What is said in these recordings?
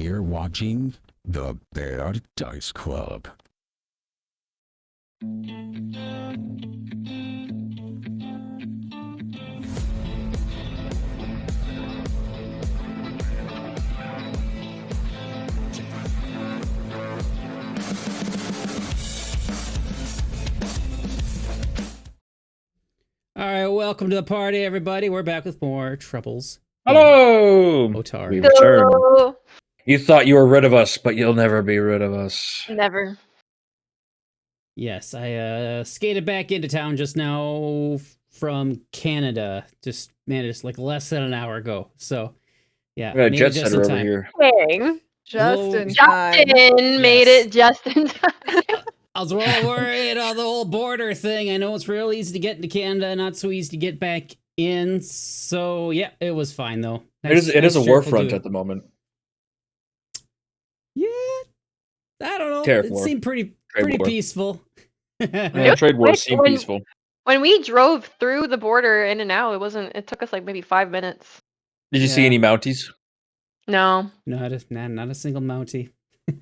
You're watching the Bad Dice Club. All right, welcome to the party, everybody. We're back with more Troubles. Hello! Otari. We returned. You thought you were rid of us, but you'll never be rid of us. Never. Yes, I skated back into town just now from Canada. Just like less than an hour ago. So, yeah. We got made it Jet just Setter in over time. here. Dang. Just Hello. in time. Justin made Yes. it just in time. I was well worried on the whole border thing. I know it's real easy to get into Canada, not so easy to get back in. So, yeah, it was fine, though. It is a war front at the moment. Yeah, I don't know. Tariff It war. seemed pretty war. peaceful. Yeah, trade wars seem when- peaceful. When we drove through the border in and out, it took us like maybe 5 minutes. Did you see Yeah. any Mounties? No. Not a single Mountie.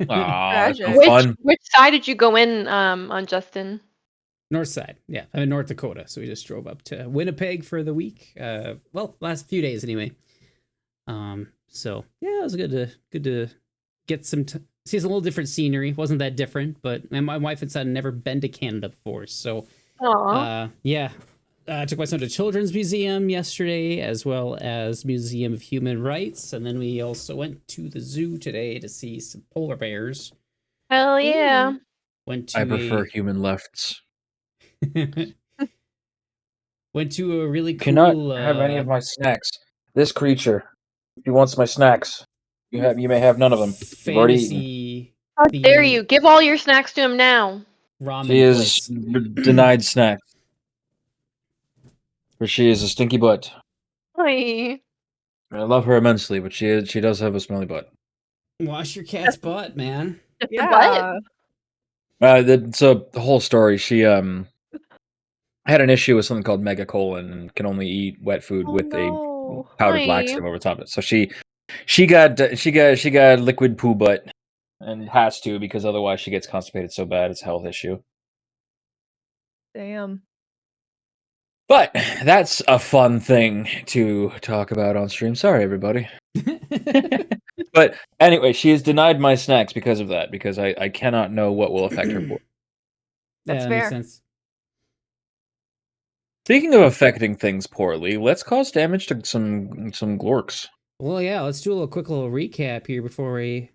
Aw, that's no Tragic. fun. Which side did you go in on Justin? North side, yeah. I'm in North Dakota, so we just drove up to Winnipeg for the week. Last few days anyway. So yeah, it was good to get see some little different scenery. Wasn't that different, but my wife and son had never been to Canada before, so Aww. I took my son to Children's Museum yesterday, as well as Museum of Human Rights, and then we also went to the zoo today to see some polar bears. Hell yeah. Went to I prefer human lefts. went to a really cool. Cannot have any of my snacks. This creature, if he wants my snacks, you may have none of them. You've already eaten. fantasy. How dare you? Give all your snacks to him now. Ramen She is place. denied snacks. For she is a stinky butt. Hi. I love her immensely, but she does have a smelly butt. Wash your cat's butt, man. The butt? Yeah. So the whole story, she had an issue with something called megacolon and can only eat wet food with a powdered Hi. laxative over top of it. So she got liquid poo butt and has to, because otherwise she gets constipated so bad it's a health issue. Damn. But that's a fun thing to talk about on stream. Sorry, everybody. But anyway, she has denied my snacks because of that, because I cannot know what will affect her. That's that makes fair. sense. Speaking of affecting things poorly, let's cause damage to some glorks. Well, yeah, let's do a quick little recap here before we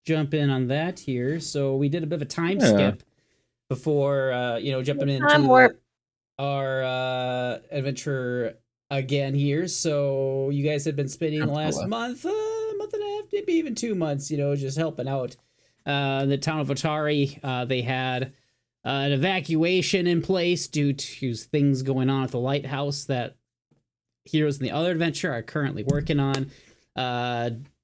jump in on that here. So we did a bit of a time skip before, jumping Time into warp. our adventure again here. So you guys have been spending the last month and a half, maybe even 2 months, just helping out the town of Otari. They had an evacuation in place due to things going on at the lighthouse that heroes in the other adventure are currently working on.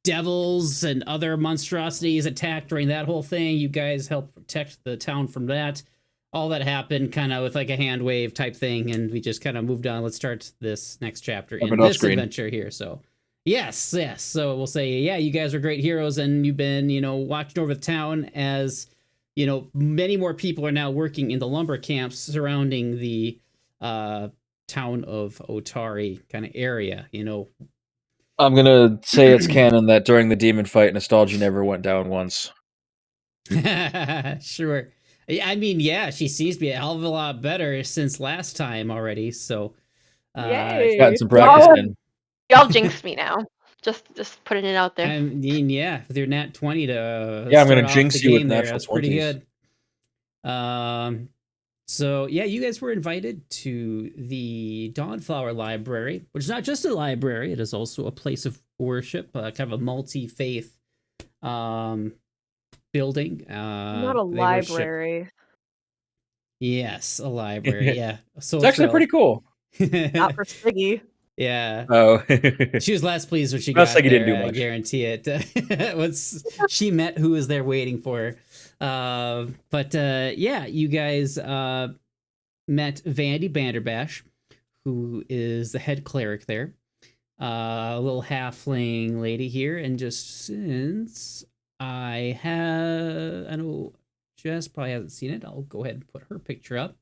Devils and other monstrosities attacked during that whole thing. You guys helped protect the town from that. All that happened kind of with like a hand wave type thing, and we just kind of moved on. Let's start this next chapter in this adventure here. So yes. So we'll say, yeah, you guys are great heroes, and you've been, watching over the town as, many more people are now working in the lumber camps surrounding the town of Otari kind of area, I'm gonna say it's canon that during the demon fight, Nostalgi never went down once. Sure. I mean, yeah, she seems to be a hell of a lot better since last time already. So, Yay. Gotten some practice in. Y'all jinxed me now. Just putting it out there. I mean, yeah, with your nat 20 to Yeah, I'm gonna start off jinx the you with game there, natural that's pretty 20s. good. So yeah, you guys were invited to the Dawnflower Library, which is not just a library; it is also a place of worship, kind of a multi-faith building. Not a they worship- library. Yes, a library. Yeah, so It's actually pretty cool. Not for Siggy. Yeah. Oh, She was last pleased when she Well, got Siggy there. didn't do I much. guarantee it. Once she met who was there waiting for her. Yeah, you guys met Vandy Banderbash, who is the head cleric there. a little halfling lady here, and just since I know Jess probably hasn't seen it, I'll go ahead and put her picture up.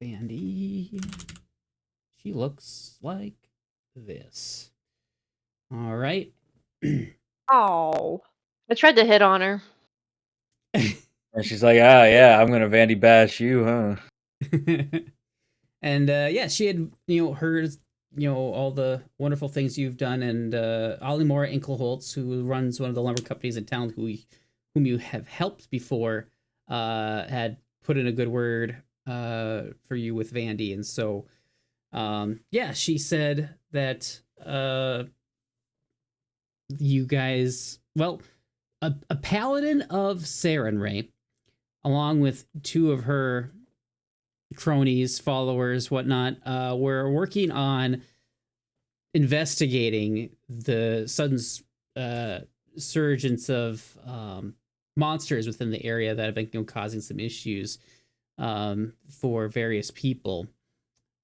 Bandy, she looks like this. All right. Oh. I tried to hit on her. And she's like, ah, yeah, I'm gonna Vandy bash you, huh? And yeah, she had heard all the wonderful things you've done, and Olimora Inkelholtz, who runs one of the lumber companies in town, whom you have helped before, had put in a good word for you with Vandy, and so yeah, she said that you guys, well, a paladin of Sarenrae, along with two of her cronies, followers, whatnot, were working on investigating the sudden surgence of monsters within the area that have been causing some issues for various people.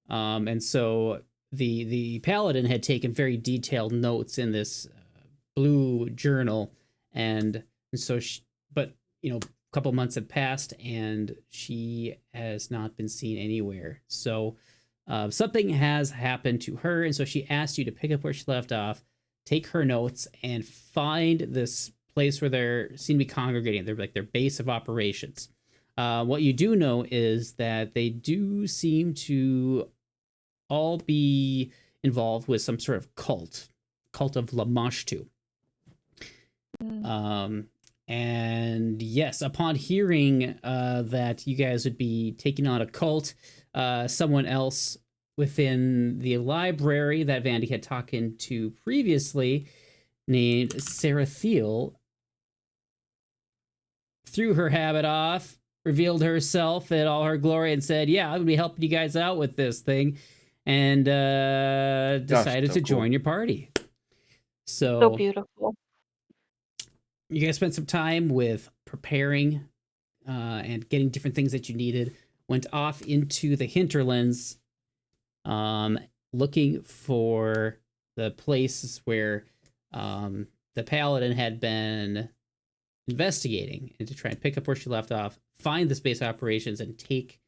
And so the paladin had taken very detailed notes in this blue journal, and so but a couple months have passed and she has not been seen anywhere. So something has happened to her, and so she asked you to pick up where she left off, take her notes, and find this place where they seem to be congregating. They're like their base of operations. What you do know is that they do seem to all be involved with some sort of cult of Lamashtu. And yes, upon hearing that you guys would be taking on a cult, someone else within the library that Vandy had talked to previously, named Sara Thiel, threw her habit off, revealed herself in all her glory, and said, yeah, I'm going to be helping you guys out with this thing, and decided to join your party. So beautiful. You guys spent some time with preparing and getting different things that you needed, went off into the hinterlands, looking for the places where the paladin had been investigating, and to try and pick up where she left off, find the space operations, and take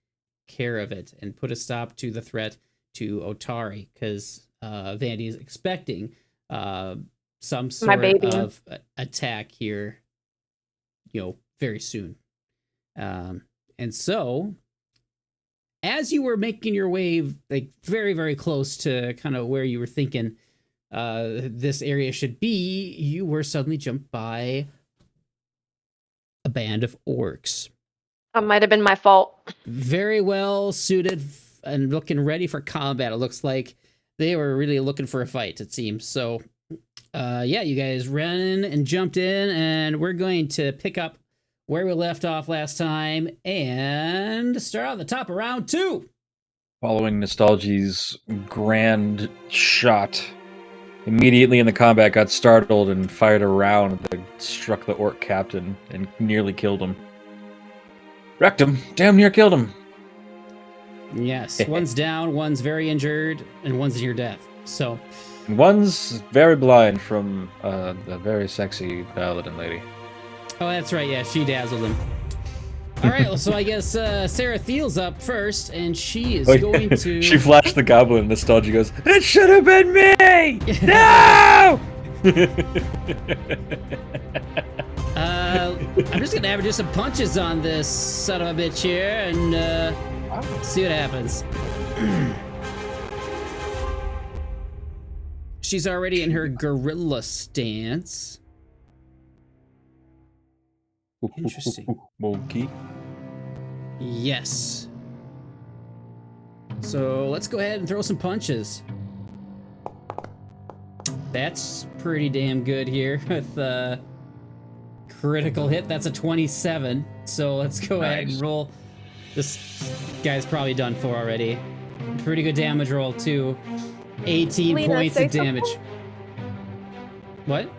care of it, and put a stop to the threat to Otari, because Vandy is expecting some sort of attack here, very soon. And so, as you were making your way, like very, very close to kind of where you were thinking this area should be, you were suddenly jumped by a band of orcs. That might have been my fault. Very well suited and looking ready for combat. It looks like they were really looking for a fight, it seems. So, yeah, you guys ran in and jumped in, and we're going to pick up where we left off last time and start on the top of round 2. Following Nostalgi's grand shot, immediately in the combat got startled and fired a round that struck the orc captain and nearly killed him. Wrecked him. Damn near killed him. Yes, one's down, one's very injured, and one's near death. So, and one's very blind from the very sexy paladin lady. Oh, that's right. Yeah, she dazzled him. All right, well, so I guess Sara Thiel's up first, and she is going to... She flashed the goblin, and Nostalgia goes, "It should have been me! No!" I'm just going to average some punches on this son of a bitch here, and see what happens. She's already in her gorilla stance. Interesting. Monkey. Yes. So let's go ahead and throw some punches. That's pretty damn good here with critical hit. That's a 27. So let's go ahead and roll. This guy's probably done for already. Pretty good damage roll too. 18 Lina, points say of damage. something? What?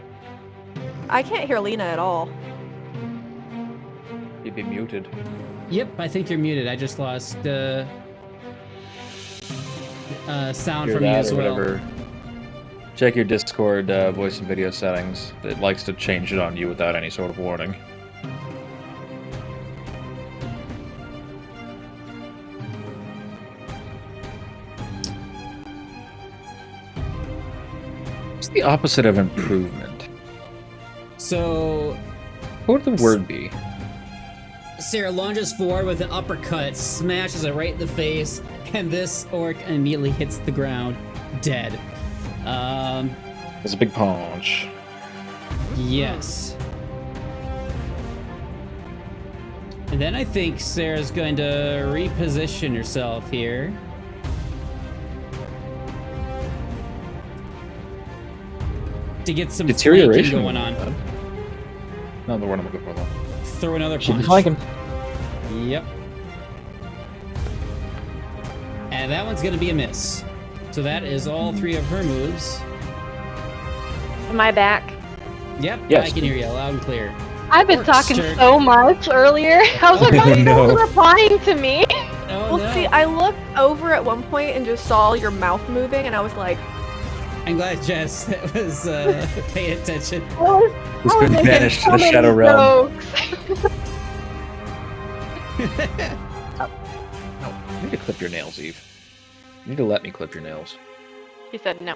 I can't hear Lina at all. You'd be muted. Yep, I think you're muted. I just lost sound Hear from you that as or well. whatever. Check your Discord voice and video settings. It likes to change it on you without any sort of warning. What's the opposite of improvement? So What would the word be? Sara lunges forward with an uppercut, smashes it right in the face, and this orc immediately hits the ground, dead. It's a big punch. Yes. And then I think Sarah's going to reposition herself here. To get some flanking Deterioration going on. Not the word I'm looking for though. Throw another She's punch. flanking. Yep. And that one's gonna be a miss. So that is all 3 of her moves. Am I back? Yep, Yes. I can hear you loud and clear. I've been Orc's talking turn. so much earlier. I was like, why is no one replying to me? Oh Well, no. see, I looked over at one point and just saw your mouth moving, and I was like, I'm glad Jess was paying attention. It's been making banished to so the many Shadow Realm. jokes. No, you need to clip your nails, Eve. You need to let me clip your nails. He said no.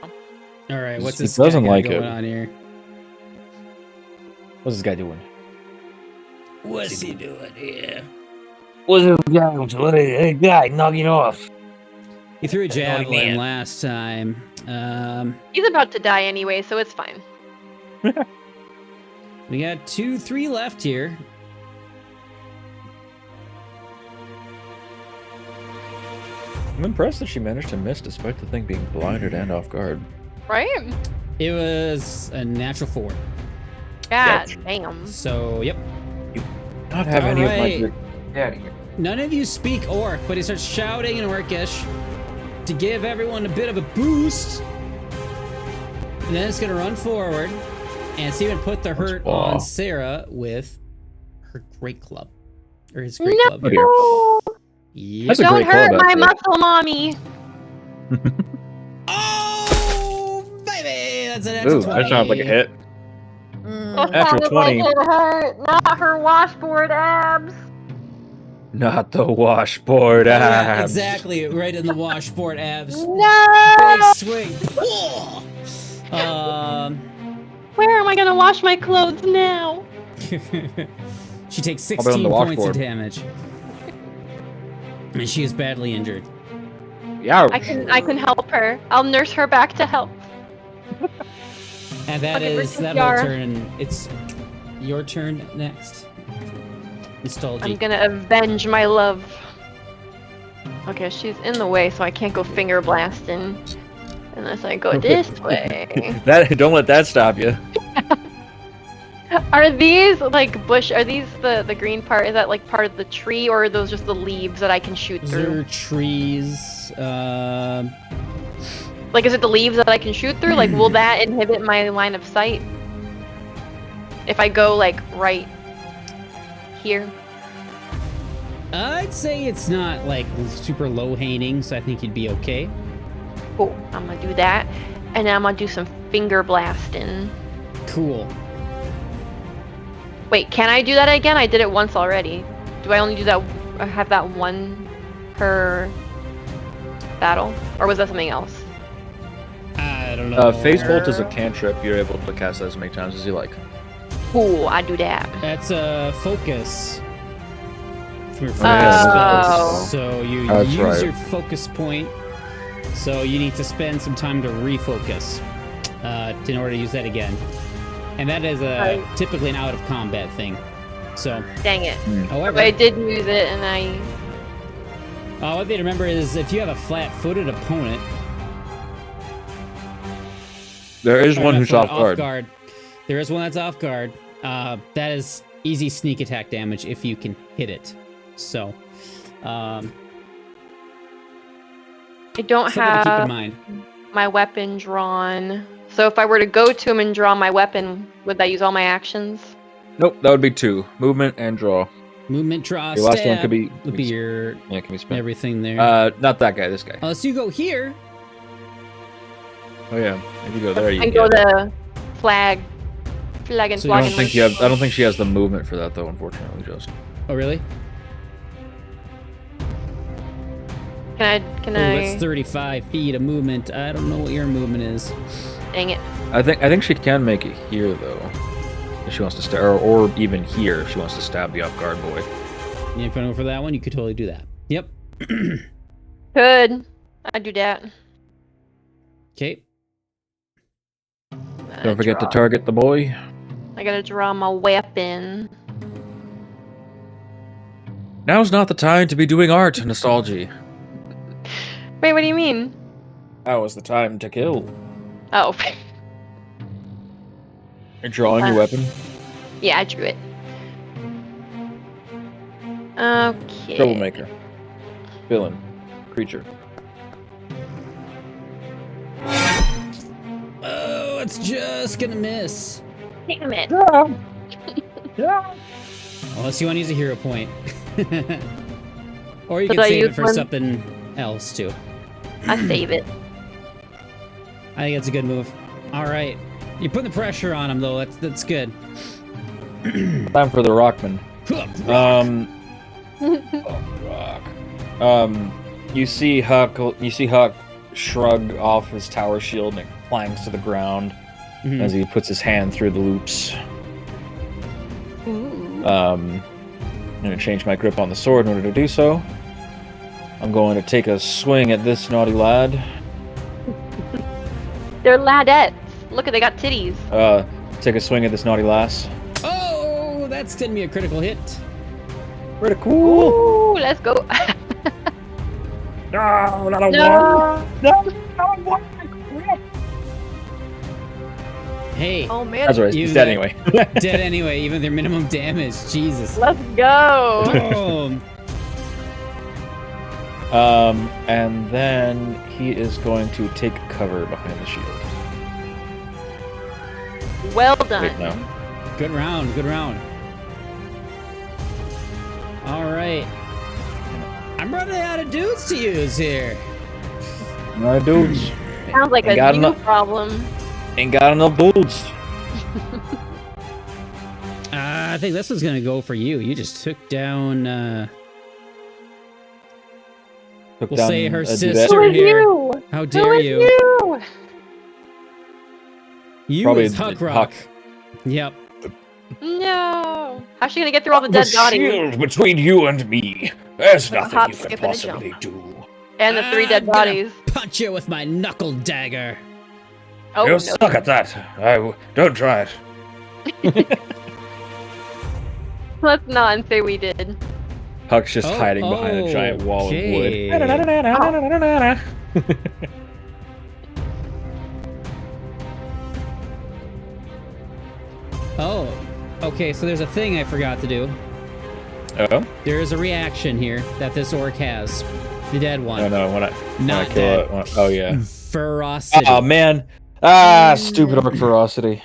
All right, what's He this doesn't guy got like going it. on here? What's this guy doing? What's he doing here? What's this guy doing? Hey, guy, knock it off. He threw a javelin man. last time. He's about to die anyway, so it's fine. We got 3 left here. I'm impressed that she managed to miss despite the thing being blinded and off guard. Right? It was a natural 4. God damn. So, yep. Not have any Alright. of my... Get out of here. None of you speak orc, but he starts shouting in orcish to give everyone a bit of a boost. And then it's gonna run forward and see if it can put the hurt Wow. on Sara with her great club. Or his great club. Oh, Here. dear. Yep. That's a Don't great hurt club, my actually. muscle mommy. Oh, baby! That's an natural Ooh, 20. that sounds like a hit. That Natural sounded like 20. it hurt, not her washboard abs. Not the washboard Oh, yeah, abs. exactly, right in the washboard abs. No! Big swing. Where am I gonna wash my clothes now? She takes I'll be on 16 the points of washboard. damage. And she is badly injured. Yeah. I can help her. I'll nurse her back to health. And that Okay, is Richard, that Yara. whole turn. It's your turn next. Nostalgi. I'm gonna avenge my love. Okay, she's in the way, so I can't go finger blasting unless I go this way. Don't let that stop you. Are these like bush? Are these the green part? Is that like part of the tree, or are those just the leaves that I can shoot Those through? are trees. Like, is it the leaves that I can shoot through? Like, will that inhibit my line of sight? If I go, like, right here? I'd say it's not like super low hanging, so I think you'd be okay. Cool. I'm gonna do that. And then I'm gonna do some finger blasting. Cool. Wait, can I do that again? I did it once already. Do I only do that, have that one per battle? Or was that something else? I don't know. Phase Bolt is a cantrip. You're able to cast that as many times as you like. Cool, I do that. That's a focus. For your Oh. spells. So you That's use right. your focus point. So you need to spend some time to refocus in order to use that again. And that is typically an out of combat thing. So, Dang it. however, But I did use it and I... one thing to remember is if you have a flat-footed opponent, There is or one not who's flat- off guard. There is one that's off guard. That is easy sneak attack damage if you can hit it. So, I don't something to keep in have mind. my weapon drawn. So if I were to go to him and draw my weapon, would that use all my actions? Nope, that would be 2. Movement and draw. Movement, draw, Your last one stab could be would be your yeah, can be spent. everything there. Not that guy. This guy. Unless you go here, Oh yeah, if you go there, you And can go get it. to flag and So flag I and don't think you have. I don't think she has the movement for that though. Unfortunately, just. Oh, really? Can Oh, I? that's 35 feet of movement. I don't know what your movement is. Dang it. I think she can make it here though, if she wants to stab, or even here if she wants to stab the off-guard boy. Yeah, if I go for that one, you could totally do that. Yep. Could. I'd do that. Okay. Don't forget to target the boy. I gotta draw my weapon. Now's not the time to be doing art, Nostalgi. Wait, what do you mean? Now is the time to kill. Oh. You're drawing your weapon. Yeah, I drew it. Okay. Troublemaker. Villain. Creature. Oh, it's just gonna miss. Damn it. Unless you want to use a hero point. Or you Should can I save it use for one? something else, too. I save it. I think it's a good move. All right. You're putting the pressure on him, though. That's good. Time for the Rockman. You see Huck shrug off his tower shield and it clangs to the ground Mhm. as he puts his hand through the loops. Ooh. I'm gonna change my grip on the sword in order to do so. I'm going to take a swing at this naughty lad. They're ladettes. Look, they got titties. Take a swing at this naughty lass. Oh, that's gonna be a critical hit. Pretty cool. Ooh, let's go. No, not a No. Hey, Oh man. That's right. You He's dead that- anyway. dead anyway, even their minimum damage. Jesus. Let's go. Boom. And then he is going to take cover behind the shield. Well done. Wait, no. Good round, good round. All right. I'm running out of dudes to use here. No dudes. Sounds like Ain't a got new enough. problem. Ain't got enough dudes. I think this was gonna go for you. You just took down. Took We'll down say her a sister. duvet. Who is here. you? How Who dare is you? you? You Probably is Huck Rock. Huck. Yep. No. How's she gonna get through all the dead bodies shield between you and me. There's Like a nothing hop, you can skip, and a possibly jump. do. and the 3 dead I'm gonna bodies? Punch you with my knuckle dagger. Oh you no. suck at that. Don't try it. Let's not say we did. Huck's just hiding behind a giant wall of wood. okay. Oh, okay, so there's a thing I forgot to do. Oh? There is a reaction here that this orc has. The dead one. Oh no, when I Not kill dead. it. Oh yeah. Ferocity. Oh man. Stupid orc ferocity.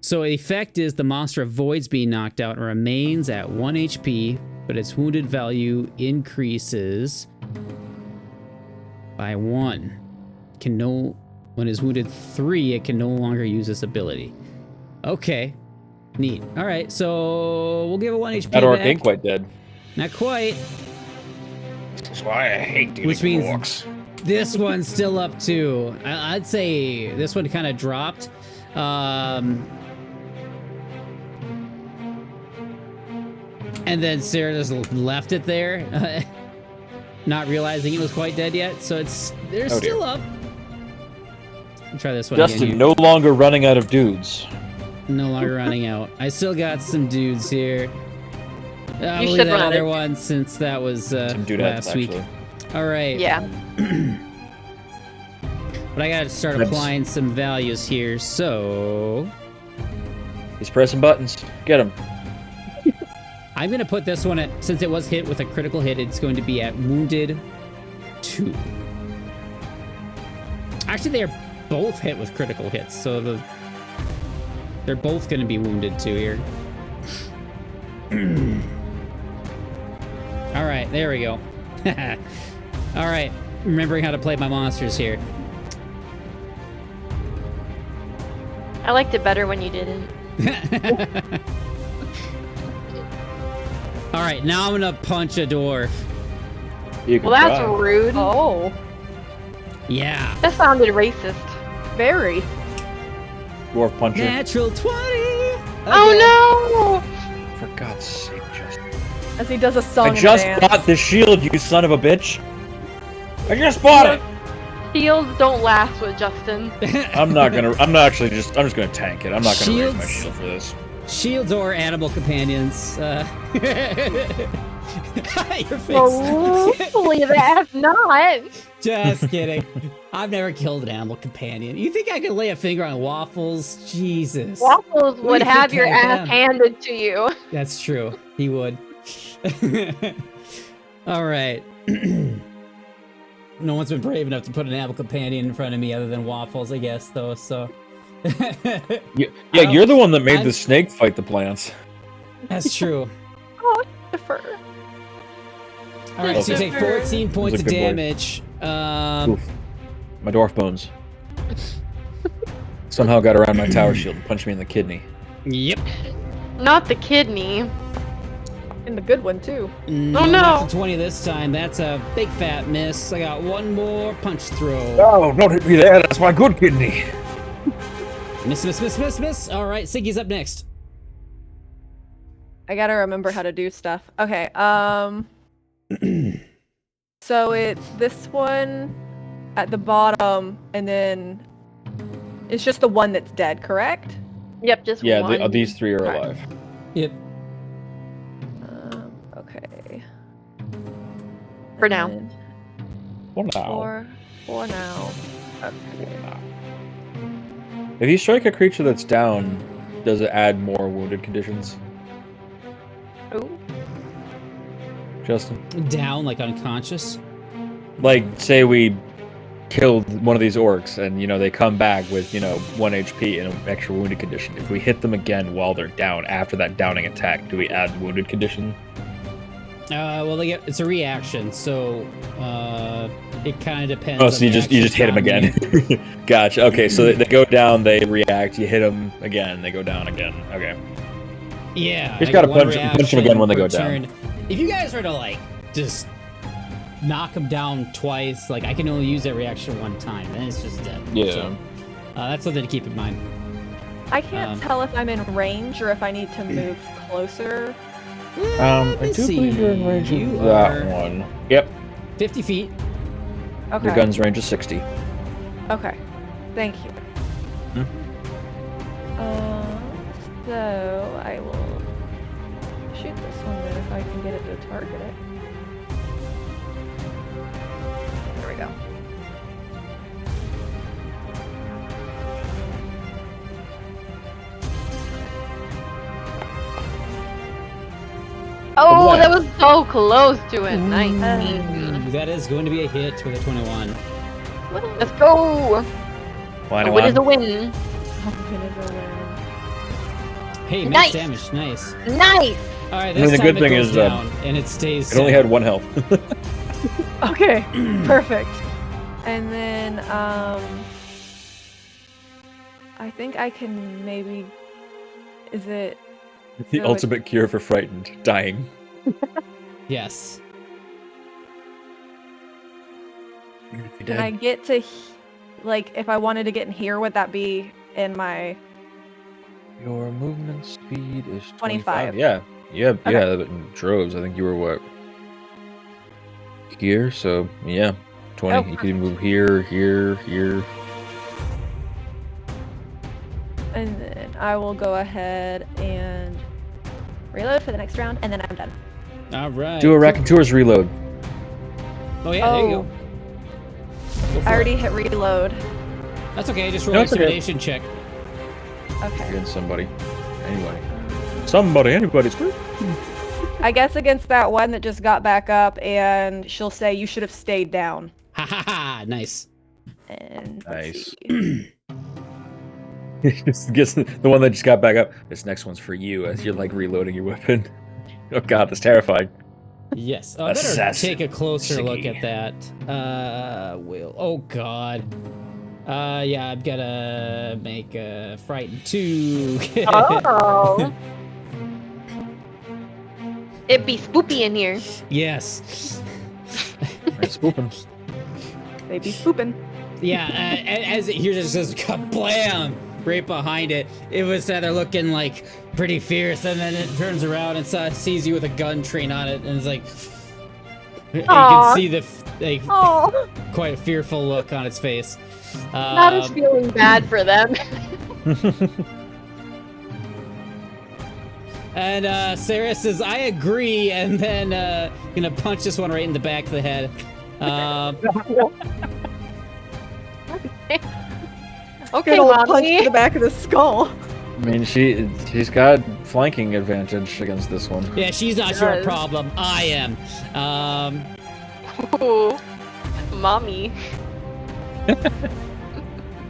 So effect is the monster avoids being knocked out and remains at 1 HP, but its wounded value increases by 1. When it's wounded 3, it can no longer use this ability. Okay. Neat. Alright, so we'll give it 1 HP That orc back. ain't quite dead. Not quite. That's why I hate dealing Which with means- orcs. This one's still up too. I'd say this one kind of dropped. And then Sara just left it there, not realizing it was quite dead yet. So they're Oh, dear. still up. I'll try this one Justin, again. no longer running out of dudes. No longer running out. I still got some dudes here. I'll You leave should that run other it. one since that was Some dudettes, last week. actually. All right. Yeah. But I gotta start That's- applying some values here. So He's pressing buttons. Get him. I'm gonna put this one at, since it was hit with a critical hit, it's going to be at wounded 2. Actually, they're both hit with critical hits, so they're both gonna be wounded 2 here. All right, there we go. All right, remembering how to play my monsters here. I liked it better when you didn't. All right, now I'm gonna punch a dwarf. You can Well, that's try. rude. Oh, Yeah. That sounded racist. very. Dwarf puncher. Natural 20. Oh For God's sake, Justin. As he does a song I and just dance. bought the shield, you son of a bitch. I just bought it. no! Shields don't last with Justin. I'm just gonna tank it. I'm not gonna raise my Shields. shield for this. Shields or animal companions. Your face. Oh, hopefully that's not. Just kidding. I've never killed an animal companion. You think I could lay a finger on Waffles? Jesus. Waffles do would you have think your I ass am? handed to you. That's true. He would. All right. No one's been brave enough to put an animal companion in front of me other than Waffles, I guess, though, so. Yeah, you're the one that made I'm- the snake fight the plants. That's true. Oh, defer. All right, so you take 14 points of good boy. damage. Oof. My dwarf bones. Somehow got around my tower shield and punched me in the kidney. Yep. Not the kidney. And the good one, too. No, Oh, no. not the 20 this time. That's a big fat miss. I got one more punch throw. Oh, don't hit me there. That's my good kidney. Miss, miss, miss, miss, miss. All right, Siggy's up next. I gotta remember how to do stuff. Okay, so it's this one at the bottom, and then it's just the one that's dead, correct? Yep, just Yeah, one. these three are Okay. alive. Yep. Okay. For now. And Well, now. For now. Okay. If you strike a creature that's down, does it add more wounded conditions? Ooh. Justin? Down, like unconscious. Like, say we killed one of these orcs and, they come back with, 1 HP and an extra wounded condition. If we hit them again while they're down after that downing attack, do we add wounded condition? Well, it's a reaction, so it kind of depends. Oh, so you just hit them again. Gotcha. Okay, so they go down, they react, you hit them again, they go down again. Okay. Yeah. You just I gotta get one punch them reaction again when they per go down. turn. If you guys were to just knock them down twice, I can only use that reaction one time, and it's just dead. Yeah. So, that's something to keep in mind. I can't tell if I'm in range or if I need to move closer. I do believe you're in range You of that are one. Yep. 50 feet. Okay. Your gun's range is 60. Okay. Thank you. So I will shoot this one then if I can get it to target it. There we go. Oh, What? that was so close to it. Nice. Ooh, that is going to be a hit with a 21. Let's go. A win is a win. Hey, Nice. max damage, nice. Nice. All right, I mean, this the time good it thing goes is, down, and it stays. It only set. had 1 health. Okay, perfect. And then I think I can maybe. Is it? The So, like- ultimate cure for frightened, dying. Yes. Can I get to? If I wanted to get in here, would that be in my? Your movement speed is 25. 25. Yeah. Yeah, Okay. yeah, but in droves. I think you were what? Here, so yeah. 20. Oh, You can move here, here, here. And then I will go ahead and reload for the next round, and then I'm done. All right. Do a Raconteur's reload. Oh yeah, there you go. Go for I already it. hit reload. That's okay. Just roll No, an it's okay. intimidation check. Okay. Against somebody. Anybody. Somebody, anybody's good. I guess against that one that just got back up, and she'll say you should have stayed down. Ha ha ha! Nice. And Nice. let's see. Just gets the one that just got back up. This next one's for you as you're reloading your weapon. Oh god, that's terrifying. Yes. Oh, I better Assassin. take a closer look Siggy. at that. Oh god. Yeah, I've gotta make a frightened 2. Oh. It'd be spoopy in here. Yes. Right, spooping. They be spooping. Yeah, as it hears just kablam right behind it, it was there looking like pretty fierce, and then it turns around and sees you with a gun trained on it, and it's like, you can see the quite a fearful look on its face. Not as feeling bad for them. And Sara says, "I agree," and then gonna punch this one right in the back of the head. Okay, Good old punch mommy. to the back of the skull. I mean, she's got flanking advantage against this one. Yeah, she's not your problem. I am. Ooh, mommy.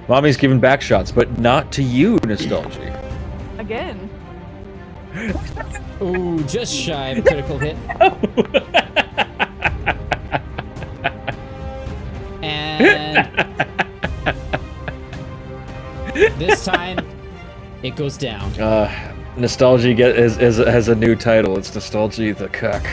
Mommy's giving back shots, but not to you, Nostalgi. Again. Ooh, just shy of a critical hit. And this time, it goes down. Nostalgi has a new title. It's Nostalgi the Cuck.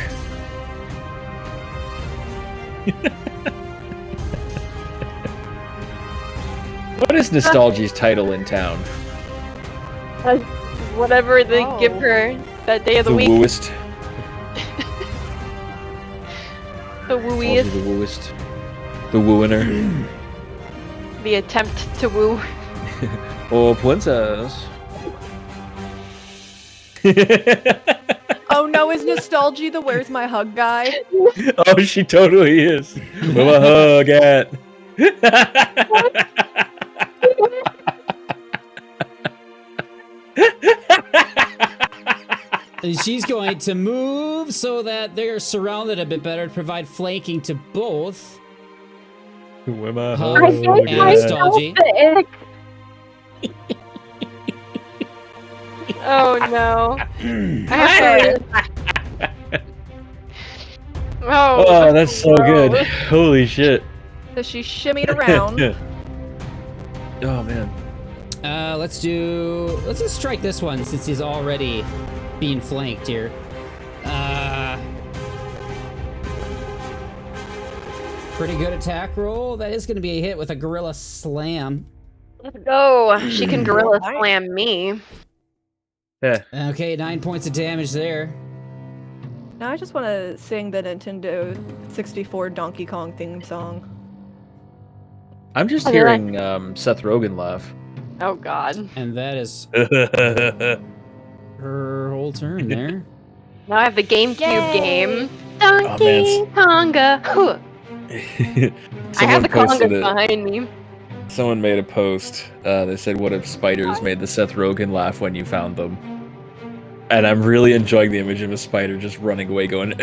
What is Nostalgi's title in town? Whatever they give her that day of the week. Wooist. The wooiest. The wooist. The wooiner. The attempt to woo. Oh, princess. Oh no, is Nostalgi the Where's My Hug guy? Oh, she totally is. Where my hug at? And she's going to move so that they're surrounded a bit better to provide flanking to both. Where my Hug hug and at? Nostalgi. Oh no. I have to... Oh, that's so good. Holy shit. So she shimmied around. Oh man. Let's just strike this one since he's already being flanked here. Pretty good attack roll. That is going to be a hit with a gorilla slam. Let's go. She can gorilla slam me. Yeah. Okay, 9 points of damage there. Now I just want to sing the Nintendo 64 Donkey Kong theme song. I'm just hearing Seth Rogen laugh. Oh god. And that is her whole turn there. Now I have the GameCube Yay! game. Donkey Konga. Huh. I have the congas behind me. Someone made a post. They said, "What if spiders made the Seth Rogen laugh when you found them?" And I'm really enjoying the image of a spider just running away, going.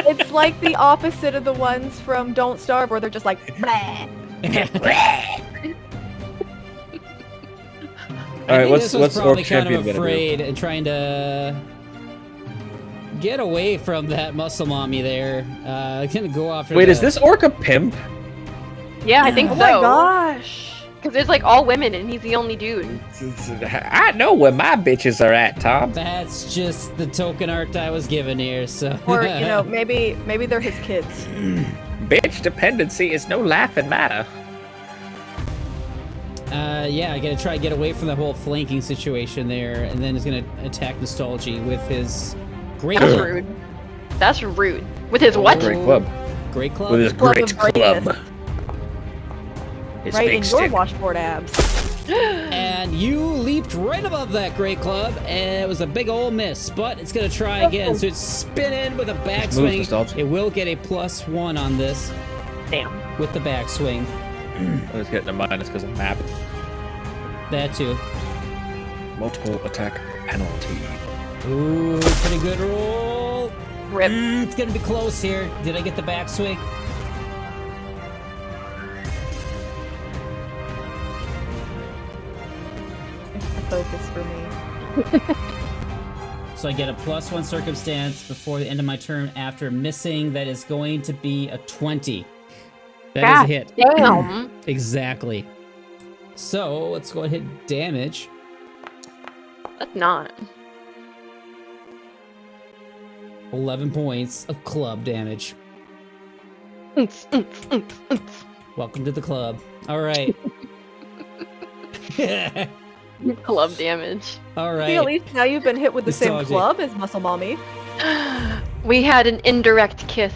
It's like the opposite of the ones from Don't Starve, where they're just like. Bleh. All right, what's what's probably Orc kind Champion of gonna do? afraid and trying to get away from that muscle mommy there. Gonna go after. Wait, is this Orc a pimp? Yeah, I think Oh so. my gosh. Because there's like all women and he's the only dude. I know where my bitches are at, Tom. That's just the token art I was given here. So. Or maybe they're his kids. Bitch dependency is no laughing matter. Yeah, I gotta try to get away from the whole flanking situation there, and then he's gonna attack Nostalgi with his great That's club. rude. That's rude. With his what? Great club. Great club. With his Club great of greatness. club. His Right big in your stick. washboard abs. And you leaped right above that great club, and it was a big old miss, but it's gonna try again. So it's spinning with a backswing. Nostalgia. It will get a +1 on this Damn. with the backswing. I was getting a minus because of map. That too. Multiple attack penalty. Ooh, pretty good roll. Rip. It's gonna be close here. Did I get the backswing? Focus for me. So I get a +1 circumstance before the end of my turn after missing. That is going to be a 20. That is a hit. Damn. Exactly. So let's go ahead and hit damage. That's not. 11 points of club damage. Welcome to the club. All right. Club damage. All See, at right. least now you've been hit with the same Nostalgic. club as Muscle Mommy. We had an indirect kiss.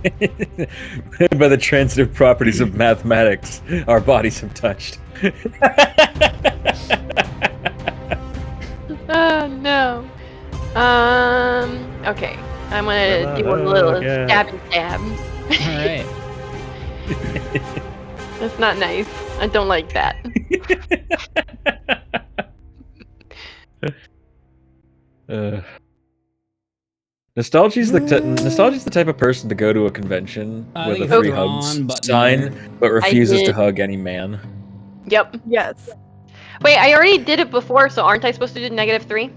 By the transitive properties of mathematics, our bodies have touched. Oh no. Okay. I'm gonna do a little stab and stab. All right. That's not nice. I don't like that. Nostalgi's the type of person to go to a convention I with think a it's free drawn hugs button sign, there. but refuses to did. hug any man. Yep. Yes. Wait, I already did it before, so aren't I supposed to do -3?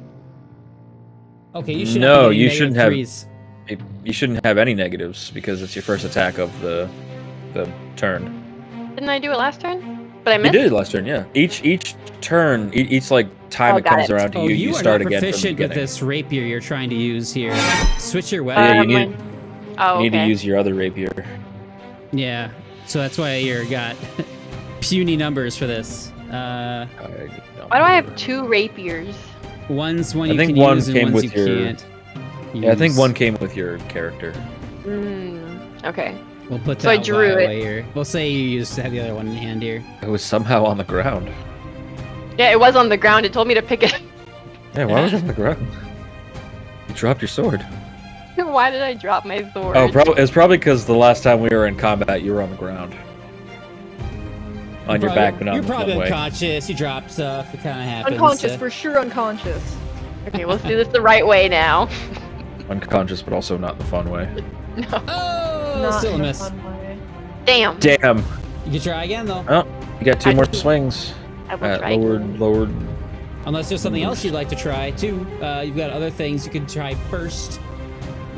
Okay, you should No, not be getting you shouldn't negative have- threes. You shouldn't have any negatives because it's your first attack of the turn. Didn't I do it last turn? But I You missed. did it last turn, yeah. Each turn, each like time Oh, it got comes it. around to Oh, you, you you are start not again from the proficient with beginning. this rapier you're trying to use here. Switch your Yeah, weapon. you need Oh, you need okay. to use your other rapier. Yeah, so that's why you're got puny numbers for this. Why do I have 2 rapiers? One's one I you think can one use and came one's with you your- can't. Yeah, I think use. one came with your character. Okay. We'll put that So I drew it. away here. We'll say you used to have the other one in hand here. It was somehow on the ground. Yeah, it was on the ground. It told me to pick it. Yeah, why was it on the ground? You dropped your sword. Why did I drop my sword? Oh, it's probably because the last time we were in combat, you were on the ground. On your back, but not You're in the probably way. unconscious. You dropped stuff. It kind of happens. Unconscious, for sure unconscious. Okay, let's do this the right way now. Unconscious, but also not the fun way. No. Oh, Not still a in a miss. fun way. Damn. Damn! You can try again though. Oh, you got 2 I more can- swings. I will At try. lowered. Unless there's something else you'd like to try too. You've got other things you could try first.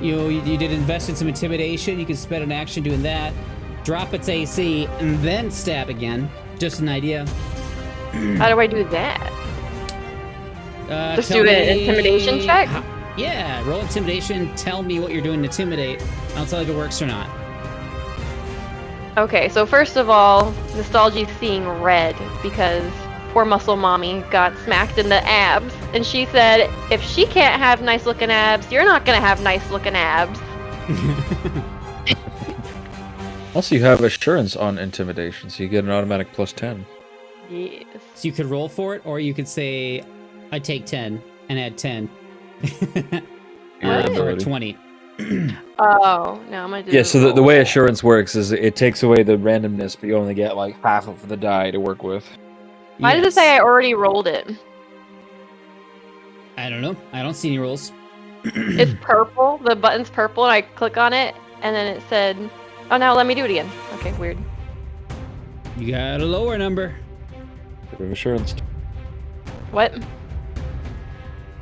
You know, you did invest in some intimidation. You could spend an action doing that. Drop its AC and then stab again. Just an idea. How do I do that? Just Tell do an me- intimidation check? Yeah, roll intimidation. Tell me what you're doing to intimidate. I'll tell you if it works or not. Okay, so first of all, Nostalgi's seeing red because poor muscle mommy got smacked in the abs, and she said, if she can't have nice looking abs, you're not gonna have nice looking abs. Also, you have assurance on intimidation, so you get an automatic +10. Yes. So you could roll for it, or you could say, I take 10 and add 10. Your For a ability. 20. Oh, no, I'm gonna do Yeah, so the way roll. assurance works is it takes away the randomness, but you only get like half of the die to work with. Why does it say I already rolled it? I don't know. I don't see any rolls. It's purple. The button's purple, and I click on it, and then it said, oh, now let me do it again. Okay, weird. You got a lower number. Bit of assurance. What?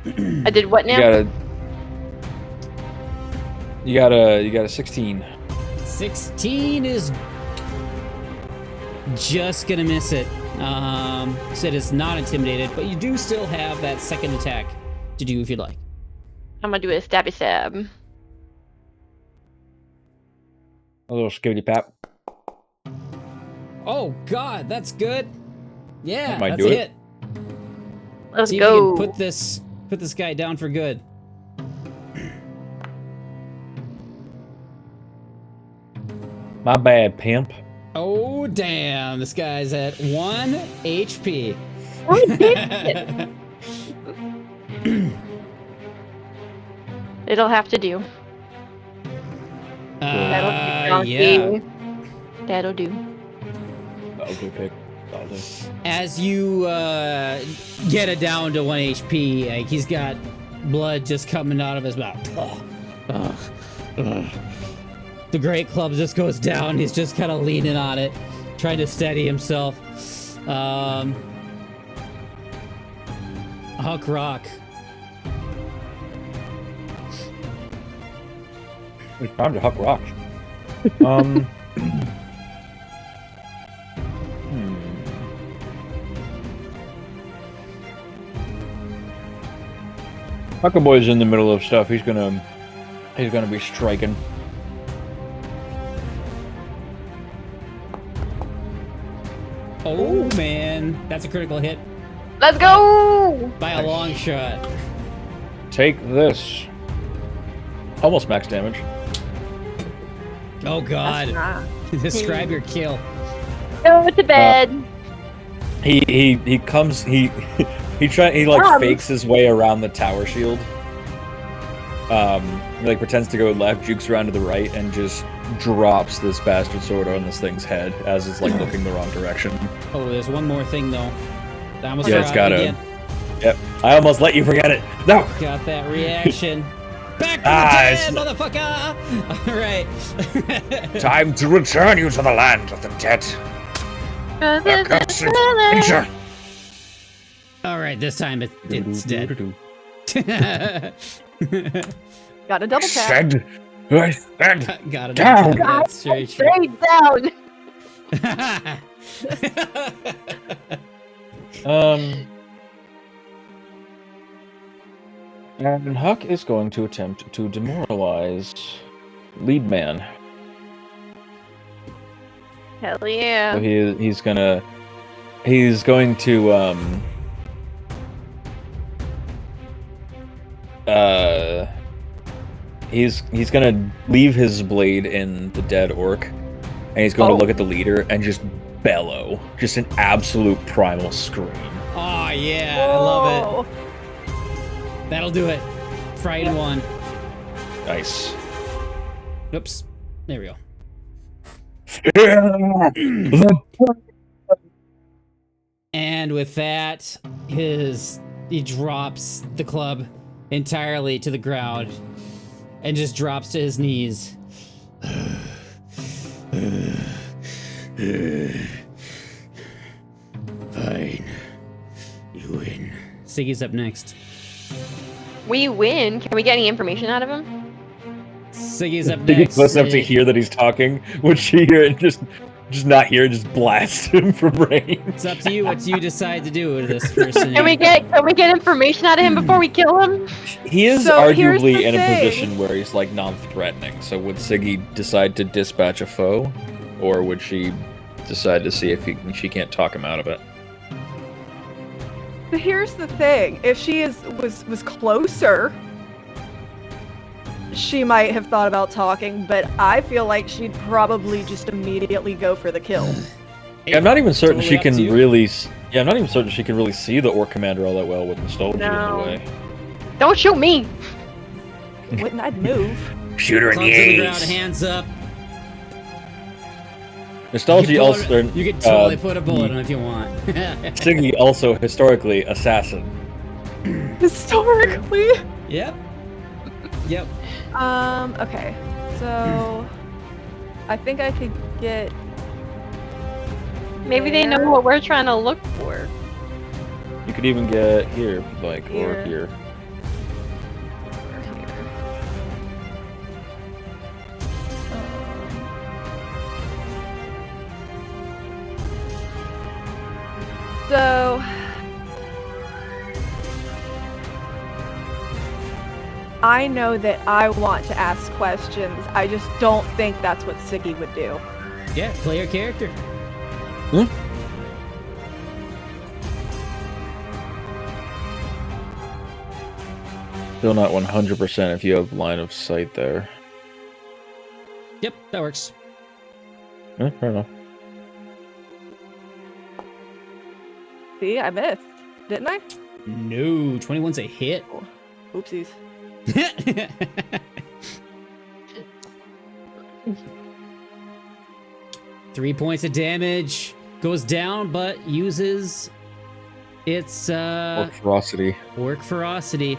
I did what now? You got a 16. 16 is just gonna miss it. So it is not intimidated, but you do still have that second attack to do if you'd like. I'm gonna do a stabby stab. A little skivvy pap. Oh God, that's good. Yeah, That might that's do a it. hit. Let's See if go. you can put this guy down for good. My bad, pimp. Oh damn, this guy's at 1 HP. Oh, damn it. It'll have to do. That'll do. Yeah. Donkey. That'll do. That'll do, pig. That'll do. As you get it down to 1 HP, like he's got blood just coming out of his mouth. The great club just goes down. He's just kind of leaning on it, trying to steady himself. Huck Rock. It's time to huck rocks. Huckleberry's in the middle of stuff. He's gonna be striking. Oh man, that's a critical hit Let's go! by a long shot. Take this. Almost max damage. Oh god. Describe your kill. Go to bed. He comes he fakes his way around the tower shield. He like pretends to go left, jukes around to the right, and just drops this bastard sword on this thing's head as it's like looking the wrong direction. Oh, there's one more thing though. I almost Yeah, it's forgot got again. Yep. I almost let you forget it. No. Got that reaction. Back to the dead, motherfucker! Alright. Time to return you to the land of the dead. Accursed creature. Alright, this time it's dead. Got a double tap. Said, I said, Got it. Down. That's very true. Stay down. And Huck is going to attempt to demoralize Lead Man. Hell yeah. So he's going to he's gonna leave his blade in the dead orc, and he's going to look at the leader and just bellow, just an absolute primal scream. Oh yeah, I love it. That'll do it. Frightened one. Nice. Oops. There we go. And with that, he drops the club entirely to the ground and just drops to his knees. Fine. You win. Siggy's up next. We win. Can we get any information out of him? Siggy's up He next. gets close enough to hear that he's talking. Would she hear it? Just not hear it. Just blast him from range. It's up to you what you decide to do with this person. Can we get information out of him before we kill him? He is So here's arguably the in a thing. position where he's like non-threatening. So would Siggy decide to dispatch a foe, or would she decide to see if she can't talk him out of it? But here's the thing: if she was closer, she might have thought about talking. But I feel like she'd probably just immediately go for the kill. Yeah, I'm not even certain Totally she up can to you. really. Yeah, I'm not even certain she can really see the orc commander all that well with Nostalgi in No. the way. Don't shoot me. Wouldn't I'd move? shoot her in Club the to the ground, ace. hands up. Nostalgi You also. can totally put a bullet in if you want. Siggy also historically assassin. Historically. Yep. Yep. Okay. So I think I could get. Maybe they know what we're trying to look for. You could even get here, like, or Here. here. So I know that I want to ask questions. I just don't think that's what Siggy would do. Yeah, play your character. Still not 100% if you have line of sight there. Yep, that works. Fair enough. See, I missed, didn't I? No, 21's a hit. Oopsies. 3 points of damage. Goes down, but uses its Orc ferocity. orc ferocity.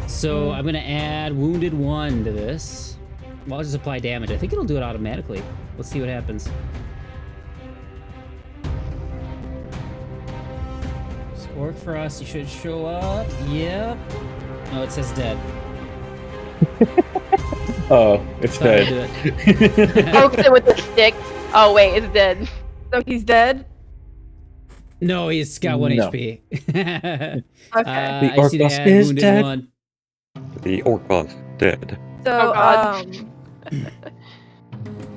So I'm gonna add wounded 1 to this. Well, I'll just apply damage. I think it'll do it automatically. Let's see what happens. So orc ferocity should show up. Yep. Oh, it says dead. Oh, it's Thought I'd dead. do it. Pokes it with the stick. Oh wait, it's dead. So he's dead. No, he's got 1 No. HP. Okay. I just need to Orcus add is wounded dead. 1. The orc was dead. So, Oh,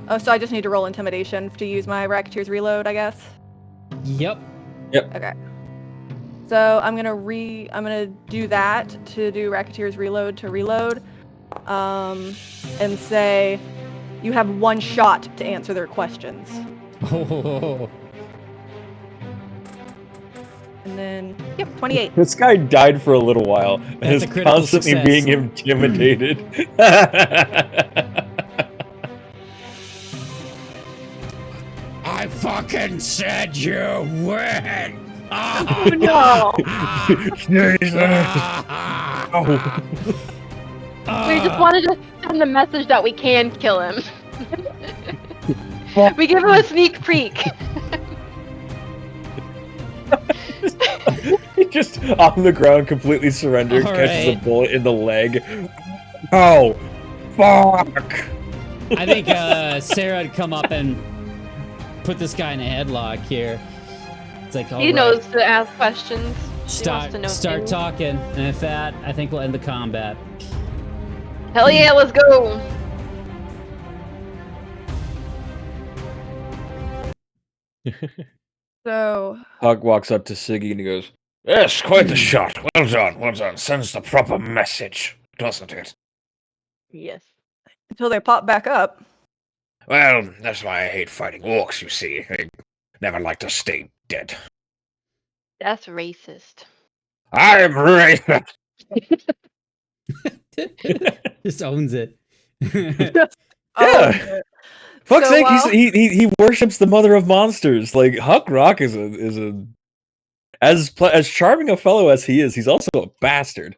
God. so I just need to roll intimidation to use my Racketeer's Reload, I guess. Yep. Okay. So I'm gonna do that to do Racketeer's Reload to reload, and say, you have 1 shot to answer their questions. Oh. And then, yep, 28. This guy died for a little while and That's is a critical constantly success. being intimidated. I fucking said you win! Oh no! We just wanted to send the message that we can kill him. We give him a sneak peek. He just on the ground, completely surrendered, All catches a right. bullet in the leg. Oh, fuck! I think Sarah would come up and put this guy in a headlock here. It's like, all He right, knows to ask questions. She wants to know start things. talking, and with that, I think we'll end the combat. Hell yeah, let's go. So, Hug walks up to Siggy and he goes, Yes, quite the shot. Well done, well done. Sends the proper message, doesn't it? Yes. until they pop back up. Well, that's why I hate fighting orcs, you see. They never like to stay dead. That's racist. I'm racist! Just owns it. Yeah. Fuck's So sake, while- he worships the mother of monsters. Like Huck Rock is a as charming a fellow as he is, he's also a bastard.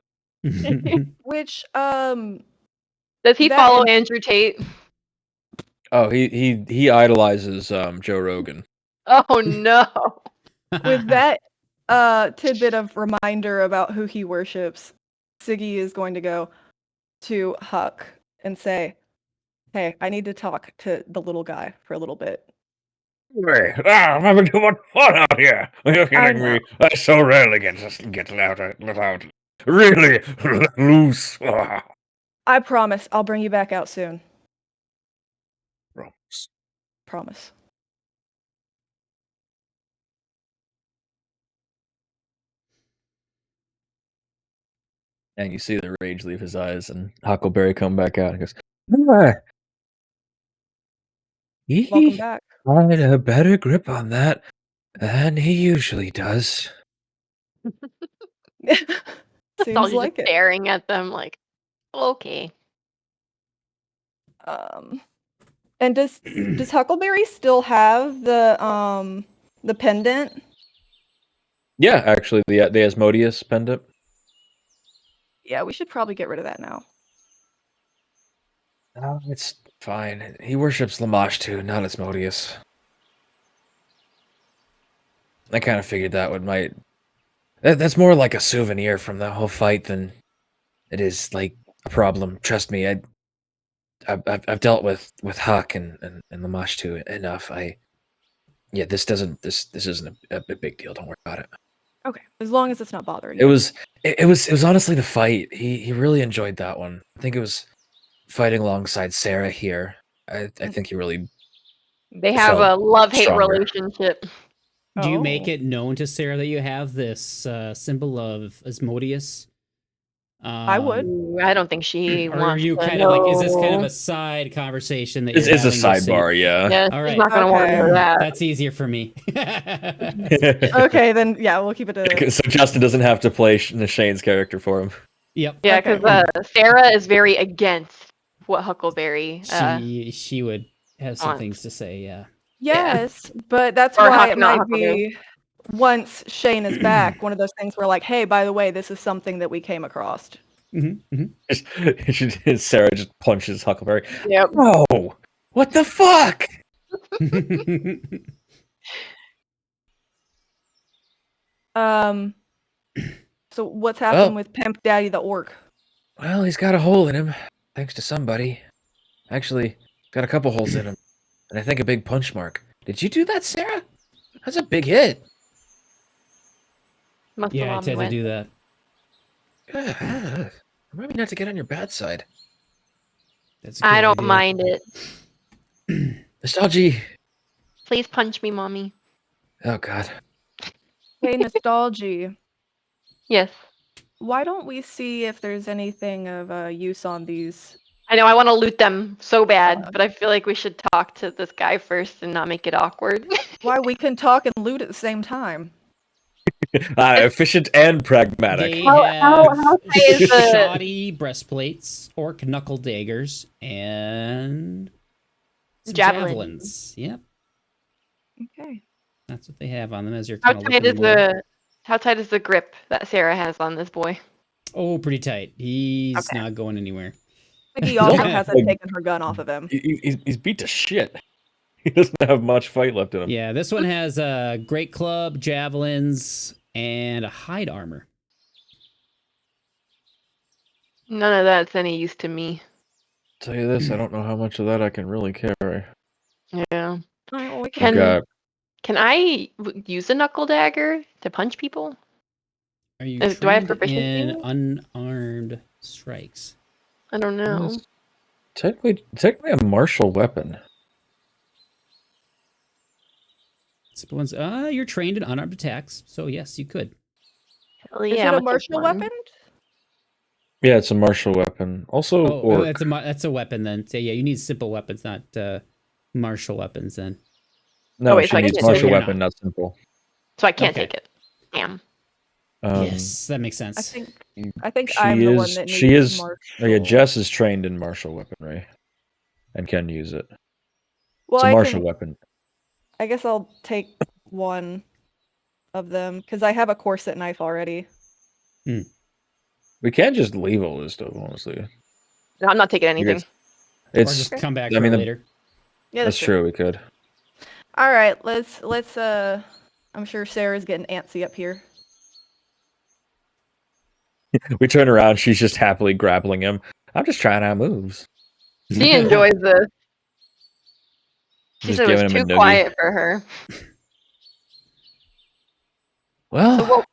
Which, Does he That follow is- Andrew Tate? Oh, he idolizes Joe Rogan. Oh no. with that tidbit of reminder about who he worships, Siggy is going to go to Huck and say, "Hey, I need to talk to the little guy for a little bit." Hey, I'm having too much fun out here. Are you kidding know. me? I so rarely get let out. Really loose. I promise I'll bring you back out soon. Promise. And you see the rage leave his eyes, and Huckleberry come back out and goes, "Ah, Welcome he back. had a better grip on that than he usually does." Seems Nostalgia's like just it. staring at them like, okay. And does Huckleberry still have the pendant? Yeah, actually, the Asmodeus pendant. Yeah, we should probably get rid of that now. No, it's fine. He worships Lamash too, not Asmodeus. I kind of figured that would might. That's more like a souvenir from the whole fight than it is like a problem. Trust me, I've dealt with Huck and Lamash too enough. This isn't a big deal. Don't worry about it. Okay, as long as it's not bothering It you. was honestly the fight. He really enjoyed that one. I think it was fighting alongside Sara here. I think he really They have felt a love-hate stronger. relationship. Do you make Oh. it known to Sarah that you have this symbol of Asmodeus? I would. Ooh, I don't think she Or wants are you to kind of like, is this kind of know. a side conversation that It's you're a having to say- sidebar, yeah. Yeah, All she's right. not gonna want to Okay. know that. That's easier for me. Okay, then yeah, we'll keep it a. So Justin doesn't have to play Shane's character for him. Yep. Yeah, Okay. because Sara is very against what Huckleberry. She would have some wants. things to say, yeah. Yes, but that's Or why Huck, it not might Huckleberry. be once Shane is back, one of those things where like, hey, by the way, this is something that we came across. Sarah just punches Huckleberry. Yep. Oh, what the fuck? So what's happened Well- with Pimp Daddy the Orc? Well, he's got a hole in him, thanks to somebody. Actually, got a couple holes in him, and I think a big punch mark. Did you do that, Sarah? That's a big hit. Muscle Yeah, I mommy tend to went. do that. Remind me not to get on your bad side. That's a good I don't idea. mind it. Nostalgi. Please punch me, mommy. Oh God. Hey, Nostalgi. Yes. Why don't we see if there's anything of use on these? I know I want to loot them so bad, but I feel like we should talk to this guy first and not make it awkward. Why we can talk and loot at the same time? Efficient and pragmatic. They How- have how high is the- shoddy breastplates, orc knuckle daggers, and some Javelin. javelins. Yep, Okay. that's what they have on them as you're How kind of tight looking is them over. how tight is the grip that Sara has on this boy? Oh, pretty tight. He's Okay. not going anywhere. Siggy also Yeah. hasn't taken her gun off of him. He's beat to shit. He doesn't have much fight left in him. Yeah, this one has a great club, javelins, and a hide armor. None of that's any use to me. Tell you this, I don't know how much of that I can really carry. Yeah. Alright, well, we I've can. got Can I use a knuckle dagger to punch people? Are you Do I have trained in proficiency? unarmed strikes? I don't know. It's technically a martial weapon. Simple ones. You're trained in unarmed attacks, so yes, you could. Hell Is yeah, it a I'm gonna take martial one. weapon? Yeah, it's a martial weapon. Also, Oh, orc. that's a weapon then. So yeah, you need simple weapons, not martial weapons then. No, wait, she so I needs can't martial take it. weapon, not simple. So I can't Okay. take it. Damn. Yes, that makes sense. I think She I'm the one is- that needs she is- martial. Oh yeah, Jess is trained in martial weaponry and can use it. Well, It's a I martial can. weapon. I guess I'll take one of them because I have a corset knife already. We can't just leave all this stuff, honestly. No, I'm not taking anything. Or It's just come back I for mean, it the- later. Yeah, that's true. We could. All right, let's. I'm sure Sarah's getting antsy up here. We turn around. She's just happily grappling him. I'm just trying out moves. She enjoys this. She Just said it giving was him a too noogie. quiet for her. Well, So what?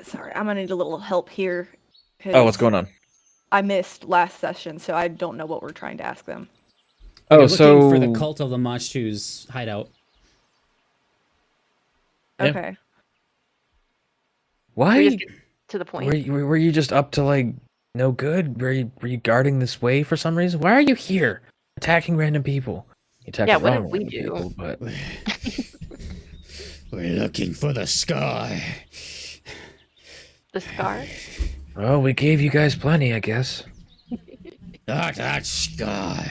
Sorry, I'm gonna need a little help here. oh, what's going on? I missed last session, so I don't know what we're trying to ask them. Oh, You're so looking for the cult of the Mashtu's hideout. Yeah. Okay. We why just get to the point. were you just up to like no good? Were you guarding this way for some reason? Why are you here attacking random people? You attack Yeah, the what wrong did we random do? people, but We're looking for the scar. The scar? well, we gave you guys plenty, I guess. Not that scar.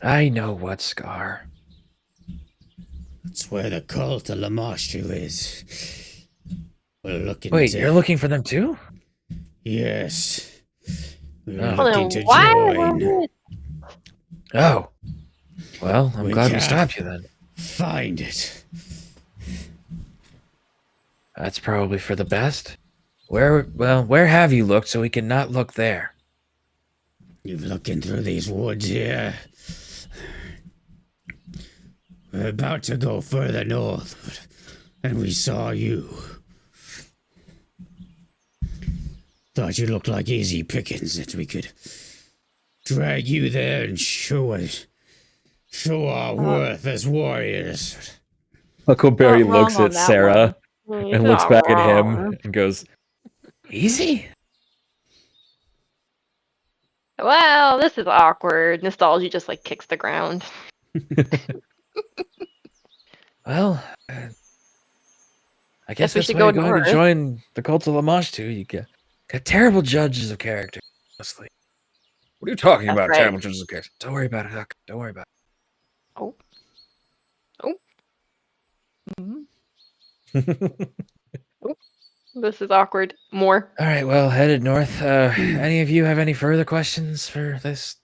I know what scar. It's where the cult of Lamashtu is. We're looking Wait, to... you're looking for them too? Yes. We're Oh. Hold looking on, to why? join. Oh, well, I'm We glad we can't. stopped you then. Find it. That's probably for the best. Where have you looked so we can not look there? You're looking through these woods here. We're about to go further north, and we saw you. Thought you looked like easy pickings that we could drag you there and show our worth as warriors. Huckleberry Not wrong looks on at that Sarah one. and looks back at him and goes, "Easy." Well, this is awkward. Nostalgia just like kicks the ground. Well, I guess we that's should why go you're going north. to join the cult of Lamashtu. You got terrible judges of character, honestly. What are you talking That's about, right. terrible judges of character? Don't worry about it, Huck. Don't worry about Mhm. it. This is awkward. More. All right, well, headed north. Any of you have any further questions for this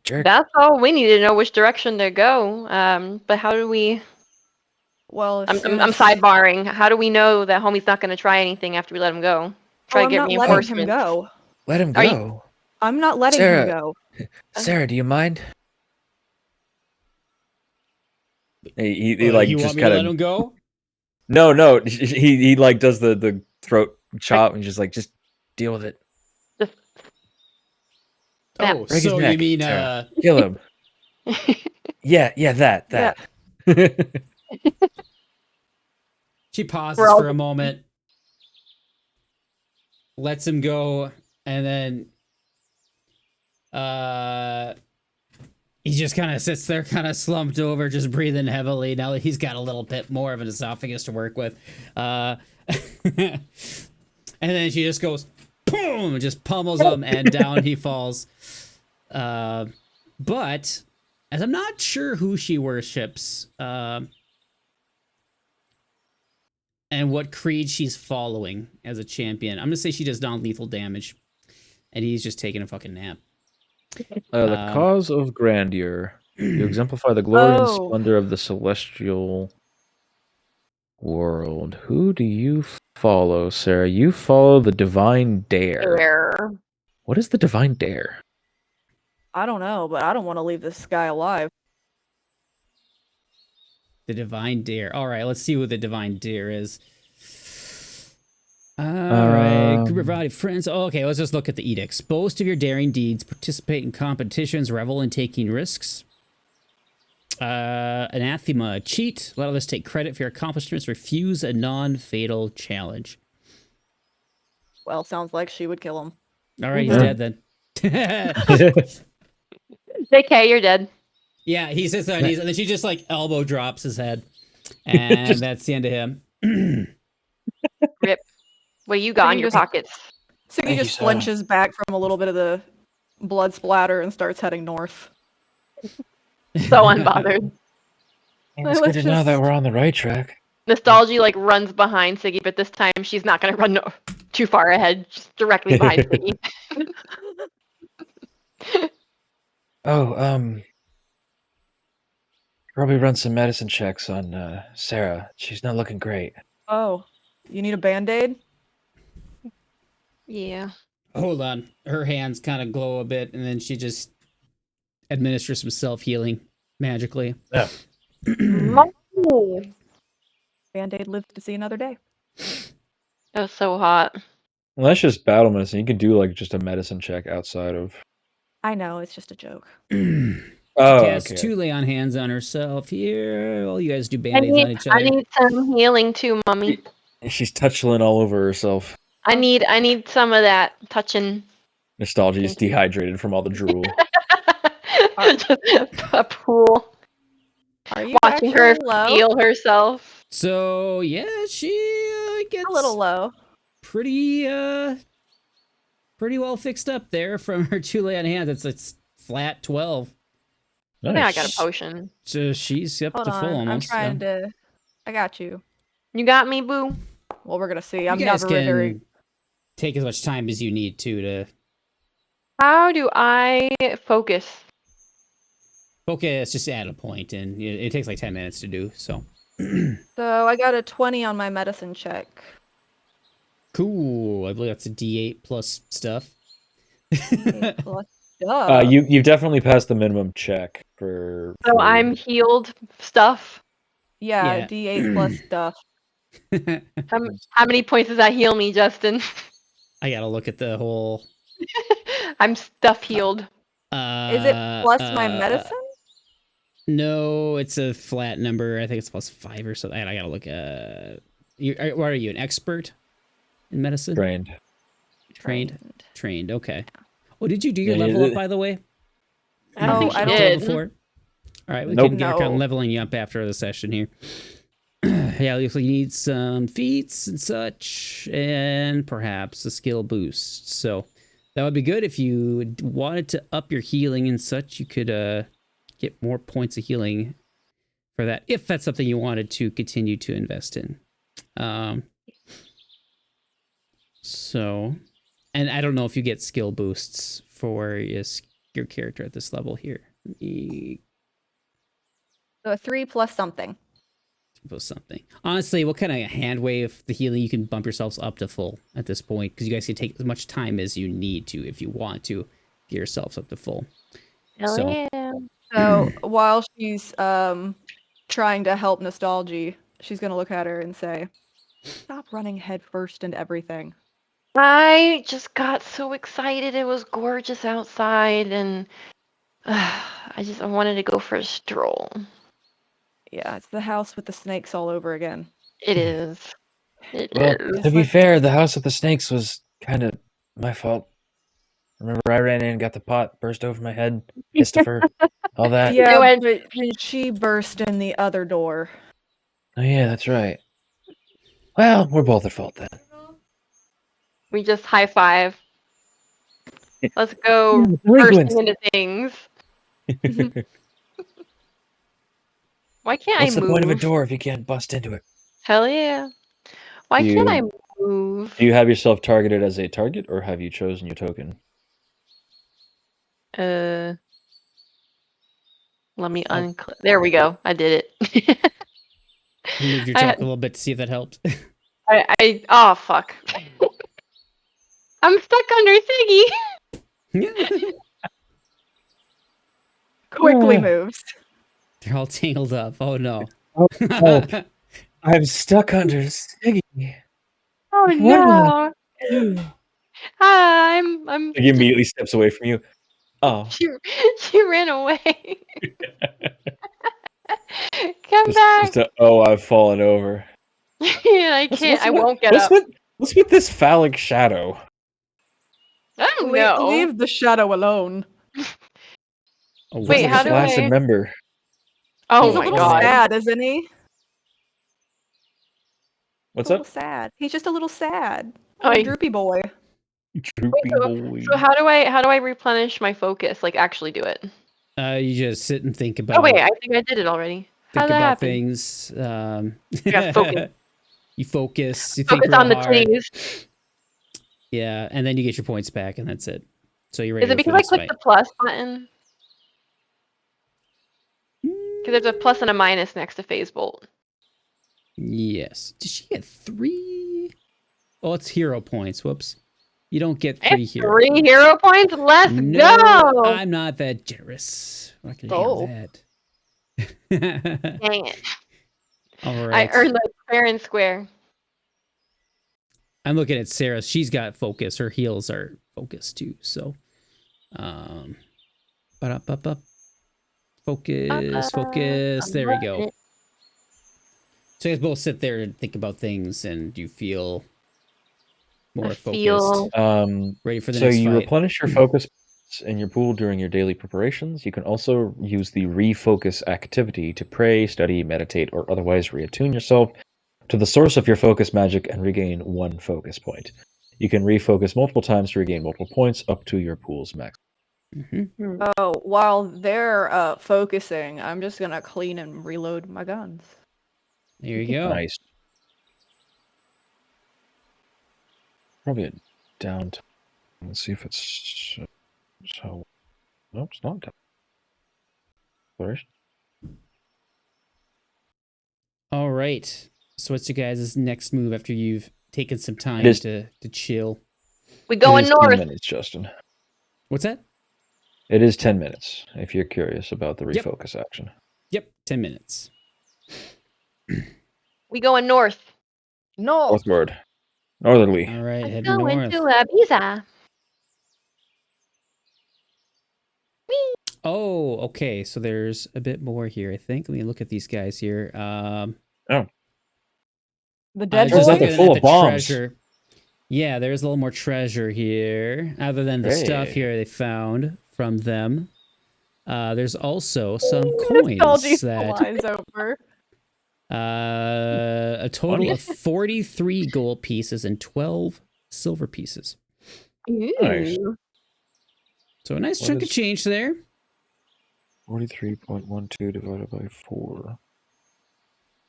jerk? That's all we need to know which direction to go. But how do we? Well, as I'm soon I'm as sidebarring. How do we know that homie's not going to try anything after we let him go? Try to I'm get not letting him reinforcements. go. Let him Are you- go. I'm not letting Sarah. him go. Sarah, do you mind? He like You just want me to kind let him of go? No. He like does the throat chop and just like just deal with it. Just Oh, Break his so neck, you mean Sarah. Kill him. Yeah, that. she pauses We're all- for a moment, lets him go, and then he just kind of sits there, kind of slumped over, just breathing heavily. Now that he's got a little bit more of an esophagus to work with. And then she just goes, boom, and just pummels him, and down he falls. But, as I'm not sure who she worships, and what creed she's following as a champion, I'm going to say she does non-lethal damage. And he's just taking a fucking nap. The cause of grandeur. You exemplify the glory and Oh. splendor of the celestial world. Who do you follow, Sarah? You follow the divine dare. There. What is the divine dare? I don't know, but I don't want to leave this guy alive. The divine dare. All right, let's see what the divine dare is. All right, group of rowdy friends. Okay, let's just look at the edicts. Boast of your daring deeds, participate in competitions, revel in taking risks. Anathema, cheat. Let others take credit for your accomplishments. Refuse a non-fatal challenge. Well, sounds like she would kill him. All right, he's dead then. JK, you're dead. Yeah, he sits there and then she just like elbow drops his head, and that's the end of him. Rip. What do you got in your pockets? So he just flinches back from a little bit of the blood splatter and starts heading north. So unbothered. It's good to know that we're on the right track. Nostalgi like runs behind Siggy, but this time she's not gonna run too far ahead, just directly behind Siggy. Probably run some medicine checks on Sarah. She's not looking great. Oh, you need a band-aid? Yeah. Hold on. Her hands kind of glow a bit, and then she just administers some self-healing magically. Yeah. Band-aid lives to see another day. It was so hot. Well, that's just battle medicine. You could do like just a medicine check outside of. I know, it's just a joke. Cast 2 lay on hands on herself here. Well, you guys do band-aids on each other. I need some healing too, Mummy. She's touching all over herself. I need some of that touching. Nostalgia is dehydrated from all the drool. Just a pool. Are you Watching her low? feel herself. So yeah, she gets A little low. pretty well fixed up there from her 2 lay on hands. It's flat 12. Nice. Yeah, I got a potion. So she's up Hold to full on, almost. I'm trying to... I got you. You got me, boo? Well, we're gonna see. You I'm guys never can very... take as much time as you need to How do I focus? focus. Just add a point, and it takes like 10 minutes to do. So So I got a 20 on my medicine check. cool. I believe that's a D8 plus stuff. You've definitely passed the minimum check for. So I'm healed stuff. Yeah, Yeah. D8 plus stuff. How many points does that heal me, Justin? I gotta look at the whole. I'm stuff healed. Is it plus my medicine? No, it's a flat number. I think it's plus 5 or something. I gotta look at. What are you, an expert in medicine? Trained. Okay. Oh, did you do your level up, by the way? I don't think I I don't did. Before? All right, we Nope. can work on leveling you up after the session here. Yeah, you need some feats and such, and perhaps a skill boost. So that would be good if you wanted to up your healing and such. You could get more points of healing for that, if that's something you wanted to continue to invest in. So, and I don't know if you get skill boosts for your character at this level here. Let me So a 3 plus something. post something. Honestly, what kind of hand wave the healing, you can bump yourselves up to full at this point, because you guys can take as much time as you need to if you want to get yourselves up to full. Hell So- yeah. So while she's trying to help Nostalgi, she's gonna look at her and say, "Stop running headfirst into everything." I just got so excited. It was gorgeous outside, and I wanted to go for a stroll. Yeah, it's the house with the snakes all over again. It is. It Well, is. to be fair, the house with the snakes was kind of my fault. Remember, I ran in, got the pot, burst over my head, hissed of her, all that. Yeah, went- but she burst in the other door. Oh yeah, that's right. Well, we're both at fault then. We just high five. Let's go Delinquents. bursting into things. Why can't What's I the move? point of a door if you can't bust into it? Hell yeah. Why can't I move? Do you have yourself targeted as a target, or have you chosen your token? Let me unclick. There we go. I did it. Move your I talk had- a little bit to see if that helped. oh fuck. I'm stuck under Siggy. Quickly moves. They're all tangled up. Oh no. Oh, I'm stuck under Siggy. Oh What will no. I do? I'm He immediately steps away from you. Oh, she ran away. Come back. I've fallen over. I can't. I won't get up. What's with this phallic shadow? I don't know. Leave the shadow alone. Oh, Wait, Like how a do flaccid I- member. Oh He's a my little god. sad, isn't he? What's a little up? sad. He's just a little sad. Oh, Little droopy boy. Droopy boy. So how do I replenish my focus? Like actually do it? You just sit and think about. Oh wait, I think I did it already. How think did that about happen? things. Yeah, focus. You focus. You think Focus real on the hard. trees. Yeah, and then you get your points back, and that's it. So you're ready Is it to go because for I this clicked fight. the plus button? Because there's a plus and a minus next to phase bolt. Yes. Did she get 3? Oh, it's hero points. Whoops. You don't get I 3 have hero 3 points. hero points. Let's No, go. I'm not that generous. I'm not gonna do that. Dang it! All right. I earned the fair and square. I'm looking at Sarah. She's got focus. Her heals are focused too. So, ba-da-ba-ba. Focus. There we go. So you guys both sit there and think about things, and you feel more focused. Ready for the So next you fight. replenish your focus in your pool during your daily preparations. You can also use the refocus activity to pray, study, meditate, or otherwise reattune yourself to the source of your focus magic and regain 1 focus point. You can refocus multiple times to regain multiple points up to your pool's max. Mm-hmm. Oh, while they're focusing, I'm just gonna clean and reload my guns. There you go. Nice. Probably a downtime. Let's see if it's so. No, it's not down. Exploration. All right. So what's your guys' next move after you've taken some time is- to chill? We going It is 10 north. minutes, Justin. What's that? It is 10 minutes, if you're curious about the Yep. refocus action. Yep, 10 minutes. We going north. No. Northward. Northerly. All right, I'm heading going north. to Ibiza. Oh, okay. So there's a bit more here, I think. Let me look at these guys here. The I dead was just boy? looking They're at full the of bombs. treasure. Yeah, there's a little more treasure here. Other than the stuff Hey. here they found from them. There's also some Nostalgi coins that flies over. a total of 43 gold pieces and 12 silver pieces. Nice. Ooh. So a nice What chunk of is- change there. 43.12 divided by 4. Oh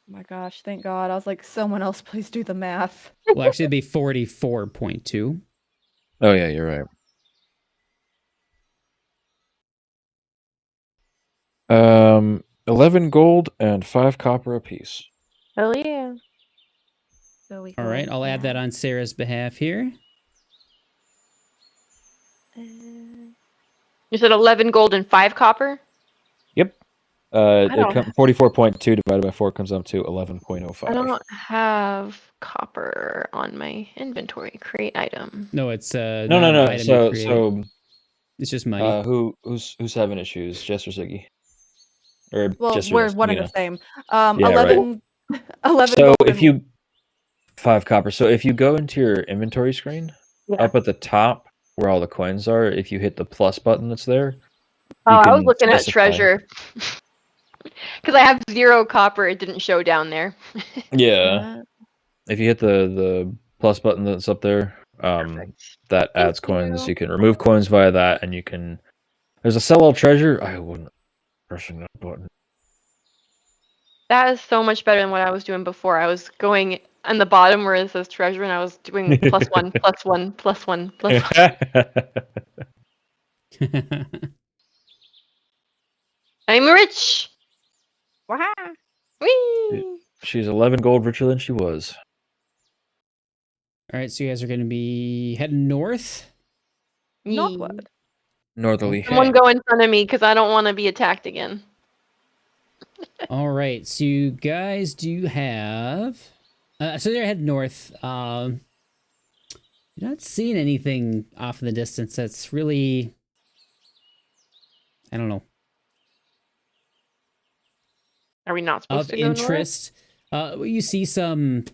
my gosh, thank God. I was like, someone else please do the math. Well, actually, it'd be 44.2. Oh, yeah, you're right. 11 gold and 5 copper apiece. Hell yeah. So we All go right, I'll add that on Sarah's behalf here. You said 11 gold and 5 copper? Yep. don't 44.2 divided by 4 comes up to 11.05. I don't have copper on my inventory. Create item. No, it's No. not an item you create. So it's just money. who's having issues? Jess or Siggy? Or Well, Jess or we're one and Lina? the same. Yeah, 11, 11 So gold if and you 5 copper. So if you go into your inventory screen, Yeah. up at the top where all the coins are, if you hit the plus button that's there, Oh, you I was can looking at specify- treasure. Because I have 0 copper, it didn't show down there. Yeah. If you hit the plus button that's up there, Perfect. that Thank adds coins. you. You can remove coins via that, and you can. There's a sell all treasure. I wouldn't pressing that button. That is so much better than what I was doing before. I was going on the bottom where it says treasure, and I was doing +1, +1, +1, +1. I'm rich! Wow. Whee! She's 11 gold richer than she was. All right, so you guys are going to be heading north. Northwood. Northerly. Someone go in front of me because I don't want to be attacked again. All right, so you guys do have. So they're heading north. You're not seeing anything off in the distance that's really. I don't know. Are we not supposed Of to go north? interest. You see some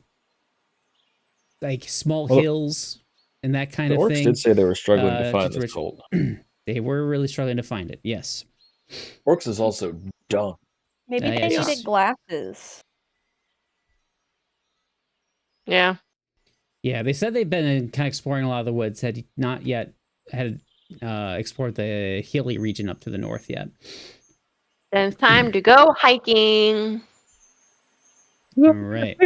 like small Well, hills and that kind The of orcs thing. did say they were struggling to find to this which- gold. They were really struggling to find it. Yes. Orcs is also dumb. Maybe Yeah, they it's needed just- glasses. Yeah. Yeah, they said they've been kind of exploring a lot of the woods. Had not yet had explored the hilly region up to the north yet. Then it's time to go hiking. All right.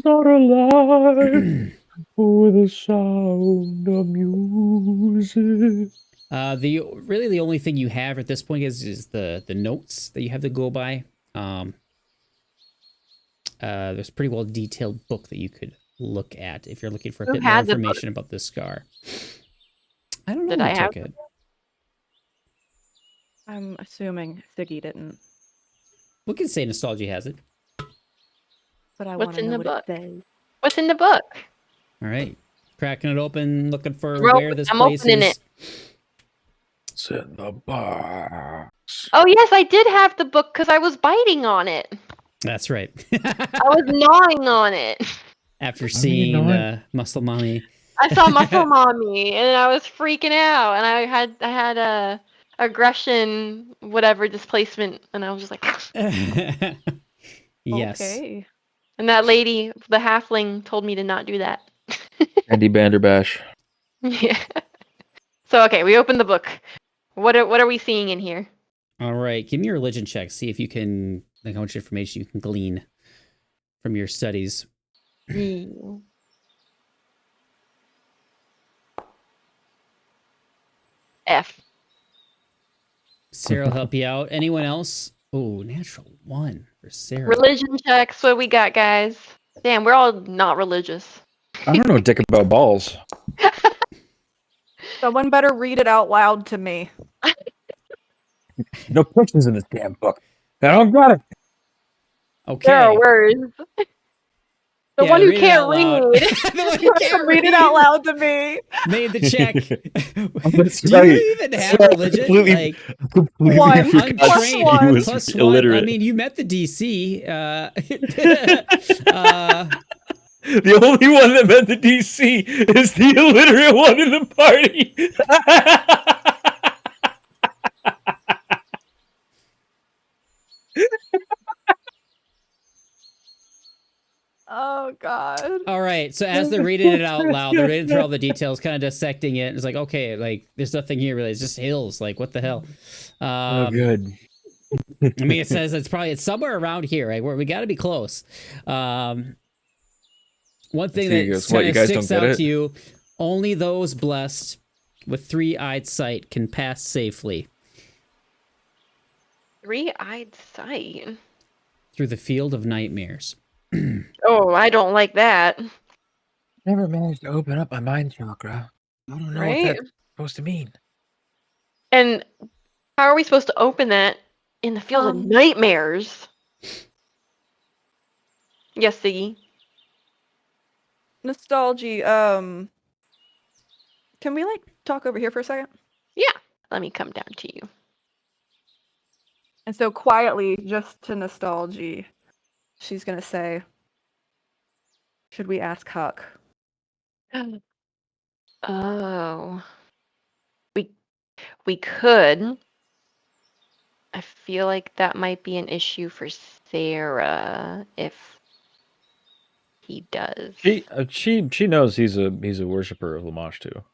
Not alive for the sound of music. The only thing you have at this point is the notes that you have to go by. There's a pretty well detailed book that you could look at if you're looking for a Who bit more had the book? information about this scar. I don't know Did who I have took it. I'm assuming Siggy didn't, We can say Nostalgi has it. but I What's want to in know the what book? it says. What's in the book? All right. Cracking it open, looking for I'm where this place opening is. it. It's in the box. Oh, yes, I did have the book because I was biting on it. That's right. I was gnawing on it. After seeing gnawing? Muscle Mommy. I saw Muscle Mommy and I was freaking out, and I had a aggression, whatever displacement, and I was just like, Yes. Okay. and that lady, the halfling, told me to not do that. Andy Banderbash. Yeah. So okay, we opened the book. What are we seeing in here? All right. Give me a religion check. See if you can, like, how much information you can glean from your studies. F. Sarah will help you out. Anyone else? Oh, natural 1 for Sarah. Religion checks. What we got, guys? Damn, we're all not religious. I don't know dick about balls. Someone better read it out loud to me. No pictures in this damn book. I don't got it. Okay. There are words. The Yeah, one who read it can't out loud. read. The one who can't Read it out loud to me. Made the check. That's Do right. you even have Sorry, religion? completely- Like, Completely One. forgot Plus he one. was plus 1. illiterate. I mean, you met the DC. The only one that met the DC is the illiterate one in the party. Oh God. All right. So as they're reading it out loud, they're reading through all the details, kind of dissecting it. It's like, okay, like there's nothing here really. It's just hills. Like, what the hell? Oh, good. I mean, it says it's somewhere around here, right? Where we got to be close. One thing See, that guys, what, kind you of guys sticks don't get out it? to you: only those blessed with 3-eyed sight can pass safely 3-eyed sight. through the field of nightmares. Oh, I don't like that. Never managed to open up my mind chakra. I don't know Right? what that's supposed to mean. And how are we supposed to open that In the field of nightmares. Yes, Siggy. Nostalgi, can we like talk over here for a second? Yeah. Let me come down to you. And so quietly, just to Nostalgi, she's gonna say, should we ask Huck? Oh. We could. I feel like that might be an issue for Sara if he does. She knows he's a worshiper of Lamash too.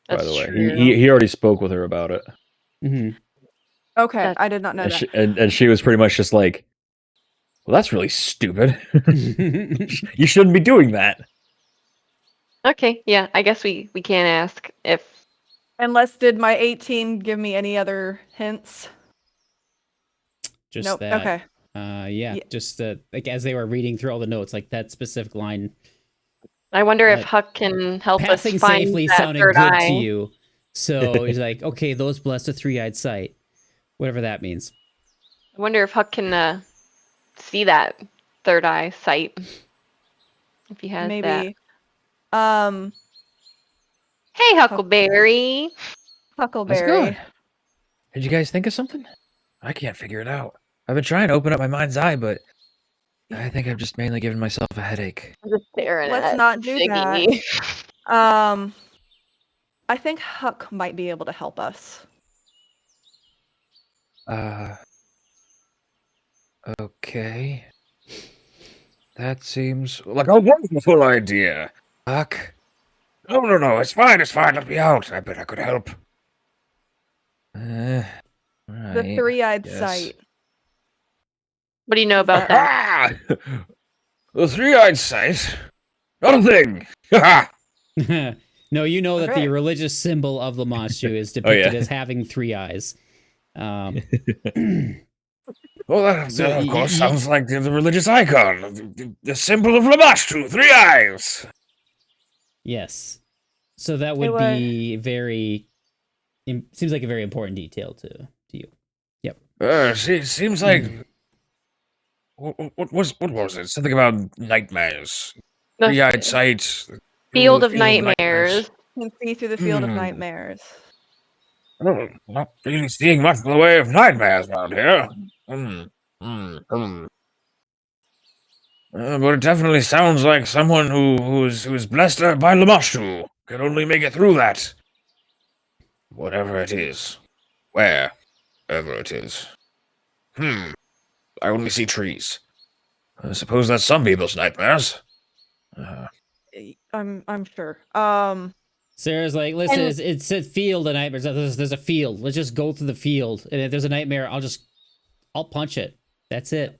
That's By the way, true. he already spoke with her about it. Mm-hmm. Okay, I did not know And that. and she was pretty much just like, well, that's really stupid. You shouldn't be doing that. Okay, yeah, I guess we can ask if. Unless did my 18 give me any other hints? Just Nope. that. Okay. Yeah, just that. Like as they were reading through all the notes, like that specific line. I wonder if Huck can help us Passing find safely that sounded third good eye. to you, so he's like, okay, those blessed with three-eyed sight, whatever that means. I wonder if Huck can see that third eye sight. If he has Maybe. that. Hey, Huckleberry. That's good. Huckleberry. Did you guys think of something? I can't figure it out. I've been trying to open up my mind's eye, but I think I've just mainly given myself a headache. I'm just staring Let's at not do Siggy. that. I think Huck might be able to help us. Okay. That seems like a wonderful idea. Huck. No, it's fine, let me out. I bet I could help. The Right. three-eyed Yes. sight. What do you know about that? Ah! The three-eyed sight? Not a thing! Ha No, you know that Okay. the religious symbol of Lamashu is Oh, depicted yeah. as having three eyes. Well, that, So that of course y- sounds like the religious icon, the symbol of Lamashtu, 3 eyes. Yes. So that would was- be seems like a very important detail to you. Yep. Seems like what was it? Something about nightmares. The 3-eyed sight. Field of Field Nightmares. Can see through the field of Hmm. nightmares. Oh, not really seeing much in the way of nightmares around here. But it definitely sounds like someone who's blessed by Lamashtu can only make it through that. Whatever it is. Wherever it is. I only see trees. I suppose that's some people's nightmares. I'm sure. Sara's like, listen, it's a field of nightmares. There's a field. Let's just go through the field. And if there's a nightmare, I'll punch it. That's it.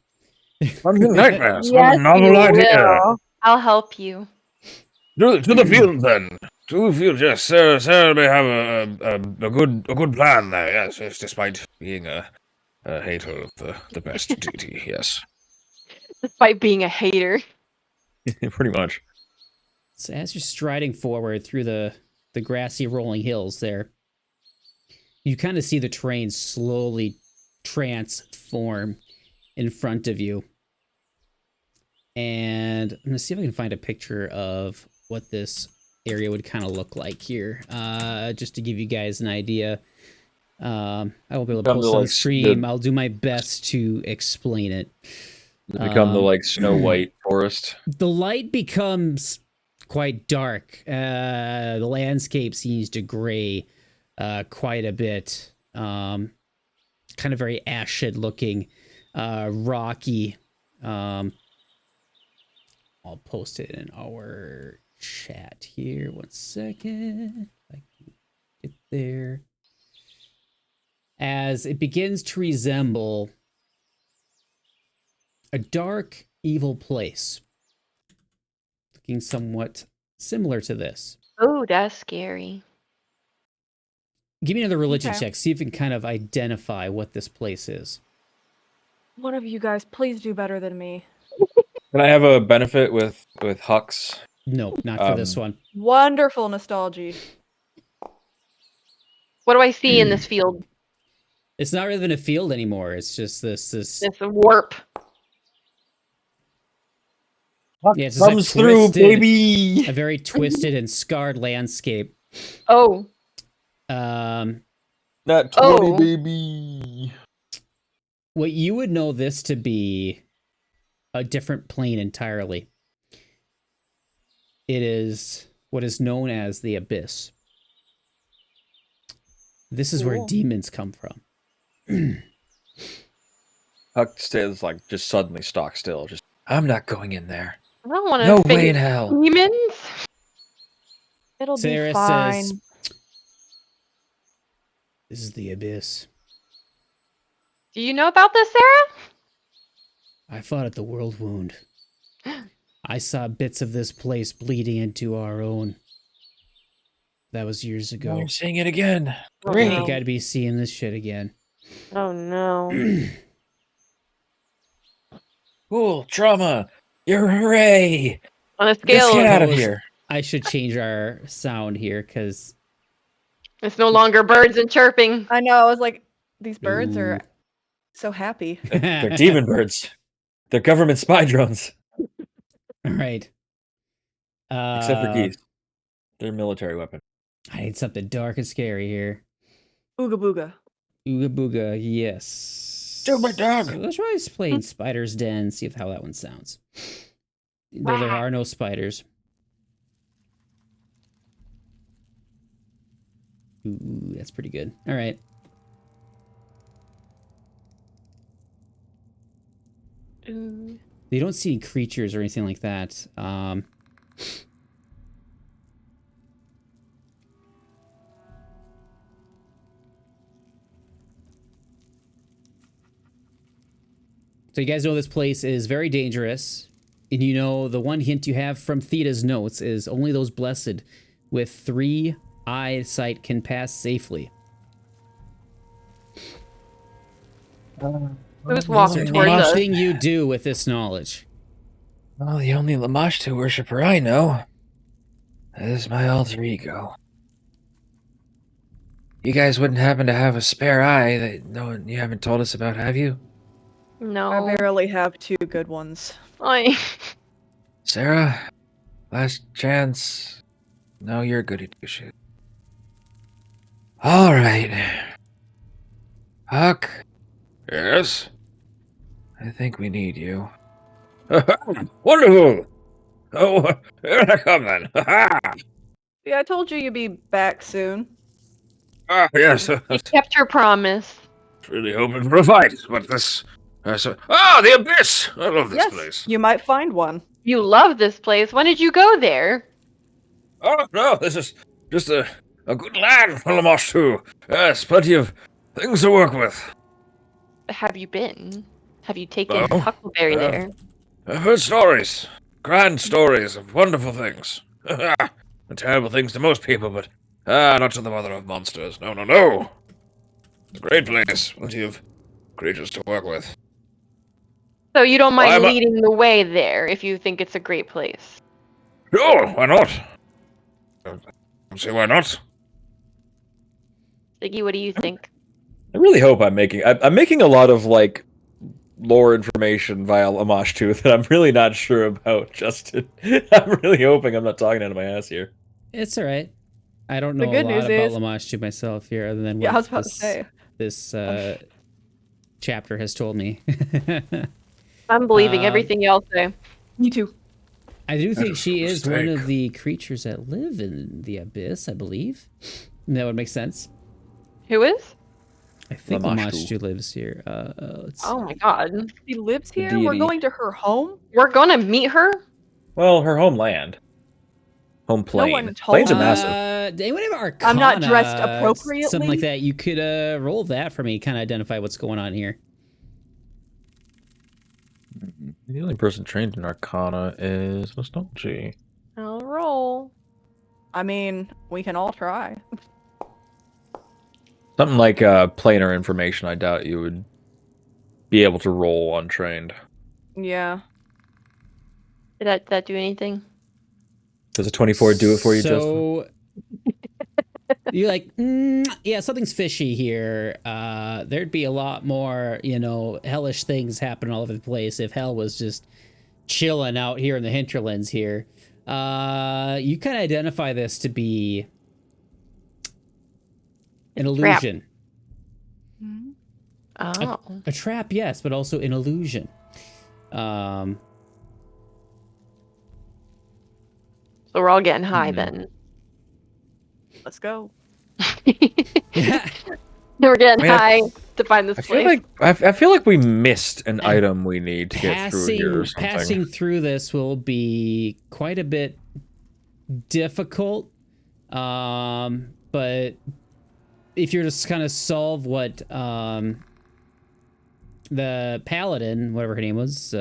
Nightmares. What Yes, a novel you idea. will. I'll help you. To the field then. To the field, yes. Sarah may have a good plan there. Yes, despite being a hater of the best duty. Yes. Despite being a hater. Pretty much. So as you're striding forward through the grassy rolling hills there, you kind of see the terrain slowly transform in front of you. And I'm going to see if I can find a picture of what this area would kind of look like here, just to give you guys an idea. I won't be able to post it on stream. I'll do my best to explain it. Become the Snow White forest. The light becomes quite dark. The landscape seems to gray quite a bit. Kind of very ashen looking, rocky. I'll post it in our chat here. 1 second. If I can get there. As it begins to resemble a dark, evil place. Looking somewhat similar to this. Oh, that's scary. Give me another religion Okay. check. See if you can kind of identify what this place is. One of you guys, please do better than me. Can I have a benefit with Hux? No, not for this one. Wonderful nostalgia. What do I see in this field? It's not even a field anymore. It's just this. It's a warp. Yeah, it's just a Comes through, twisted- baby. A very twisted and scarred landscape. Oh. Um, Not 20, Oh. baby. what you would know this to be a different plane entirely. It is what is known as the Abyss. This is where Cool. demons come from. Huck stays like just suddenly stock still. Just I'm not going in there. I don't want to No face way in hell. demons. It'll Sarah be fine. says, "This is the Abyss. Do you know about this, Sarah? I fought at the World Wound. I saw bits of this place bleeding into our own. That was years ago. You're seeing it again. Oh, I Great. think I'd be seeing this shit again." Oh no. Cool. Trauma. You're hooray. On a Let's scale, get out of Suppose- here. I should change our sound here because it's no longer birds and chirping. I know. I was like, these birds Ooh. are so happy. They're demon birds. They're government spy drones. All right. Except for geese. They're a military weapon. I need something dark and scary here. Ooga booga. Ooga booga, yes. Do my dog. So let's try playing Spider's Den, see how that one sounds. Though there are no spiders. Ooh, that's pretty good. All right. Ooh. You don't see creatures or anything like that. So you guys know this place is very dangerous. And you know the one hint you have from Theta's notes is only those blessed with 3 eyesight can pass safely. Who's So walking towards us? anything you do with this knowledge. Well, the only Lamashtu worshiper I know is my alter ego. You guys wouldn't happen to have a spare eye that you haven't told us about, have you? No. I barely have 2 good ones. I... Sara, last chance. No, you're goody two shoes. All right. Huck, Yes? I think we need you. Wonderful! Oh, here I come then. Yeah, I told you you'd be back soon. Yes. You kept your promise. Really hoping for a fight, but this... the Abyss! I love this Yes, place. you might find one. You love this place. When did you go there? Oh, no, this is just a good land for Lamashtu. Yes, plenty of things to work with. Have you been? Have you taken No. Huckleberry there? I've heard stories. Grand stories of wonderful things. And terrible things to most people, but not to the mother of monsters. No, no, no. It's a great place. Plenty of creatures to work with. So you don't mind I'm a- leading the way there if you think it's a great place? Sure, why not? I don't see why not. Siggy, what do you think? I really hope I'm making a lot of like lore information via Lamashtu that I'm really not sure about, Justin. I'm really hoping I'm not talking out of my ass here. It's all right. I don't The know a good lot news about is- Lamashtu myself here, other than what Yeah, I was about to this, say. this chapter has told me. I'm believing Um, everything y'all say. Me too. I do think she is one Mistake. of the creatures that live in the abyss, I believe. That would make sense. Who is? I think Lamashtu. Lamashtu lives here. Let's Oh my god. She lives The here. We're deity. going to her home. We're gonna meet her? Well, her homeland. Home plane. one told Planes are me. massive. Do anyone have Arcana? I'm not dressed Something appropriately. like that. You could roll that for me, kind of identify what's going on here. The only person trained in Arcana is Nostalgi. I'll roll. I mean, we can all try. Something like planar information, I doubt you would be able to roll untrained. Yeah. Did that do anything? Does a 24 do it for you, Justin? So, You're like, yeah, something's fishy here. There'd be a lot more, hellish things happening all over the place if hell was just chilling out here in the hinterlands here. You kind of identify this to be an illusion. Oh. A trap, yes, but also an illusion. So we're all getting high then. Let's go. Yeah. We're getting I mean, high to find this I feel place. like I feel like we missed an item we need to get through here or something. Passing through this will be quite a bit difficult. But if you're just kind of solve what the paladin, whatever her name was,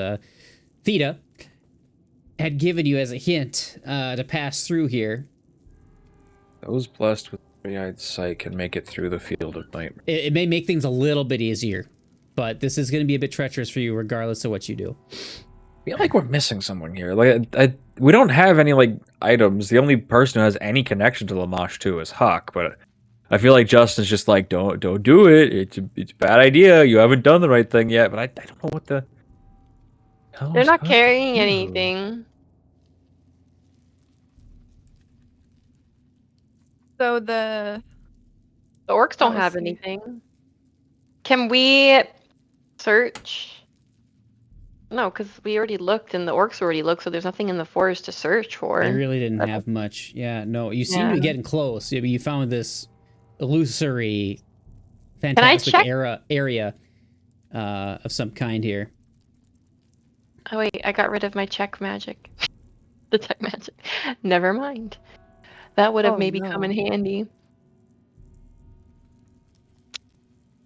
Theta, had given you as a hint to pass through here. Those blessed with three-eyed sight can make it through the field of night. It may make things a little bit easier, but this is going to be a bit treacherous for you regardless of what you do. I feel like we're missing someone here. Like we don't have any items. The only person who has any connection to Lamash too is Huck, but I feel like Justin's just like, don't do it. It's a bad idea. You haven't done the right thing yet. But I don't know what the hell. They're I'm not supposed to carrying do. anything. So the The orcs don't let's have see. anything. Can we search? No, because we already looked and the orcs already looked, so there's nothing in the forest to search for. They really didn't have much. Yeah, no. You seem to be Yeah. getting close. You found this illusory, I fantastic check? area of some kind here. Oh wait, I got rid of my check magic. The check magic. Never mind. That would have Oh, maybe come in no. handy.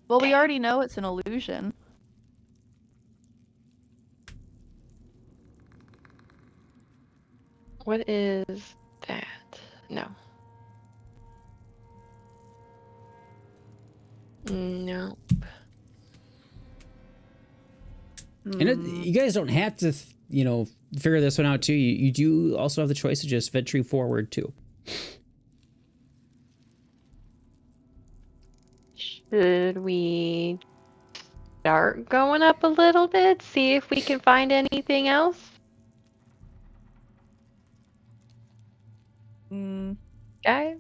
Well, we already know it's an illusion. What is that? No. No. And you guys don't have to, figure this one out too. You do also have the choice of just venturing forward too. Should we start going up a little bit? See if we can find anything else? Mm, Guys?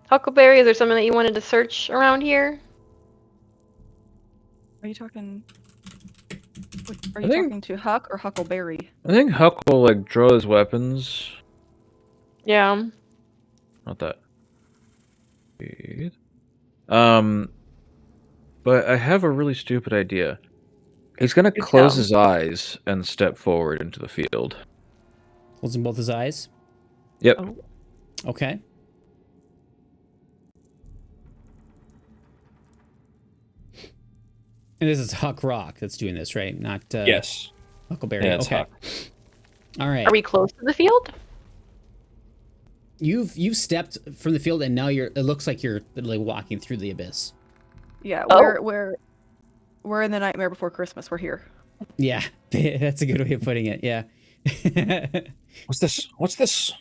Huckleberry, is there something that you wanted to search around here? are you talking? Are I you think- talking to Huck or Huckleberry? I think Huck will draw his weapons. Yeah. Not that. But I have a really stupid idea. He's gonna Do close tell. his eyes and step forward into the field. Closing both his eyes. Yep. Oh. Okay. And this is Huck Rock that's doing this, right? Not Yes. Huckleberry. Yeah, it's okay. Huck. All right. Are we close to the field? You've stepped from the field and now it looks like you're literally walking through the abyss. Yeah, Oh. we're in the Nightmare Before Christmas. We're here. Yeah, that's a good way of putting it. Yeah. What's this? What's this?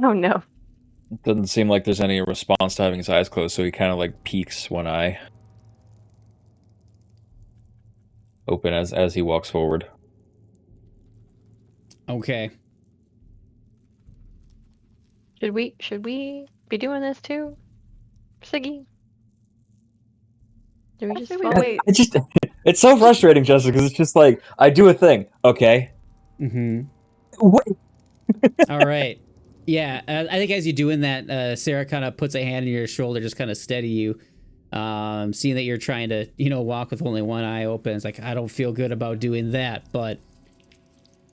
Oh no. It doesn't seem like there's any response to having his eyes closed, so he kind of peeks one eye open as he walks forward. Okay. Should we be doing this too? Siggy? Do we I just say we follow? wait. It's so frustrating, Jessica, because it's just I do a thing, okay? Mm-hmm. What? All right. Yeah, I think as you're doing that, Sara kind of puts a hand on your shoulder, just kind of steady you. Seeing that you're trying to, walk with only one eye open. It's like, I don't feel good about doing that, but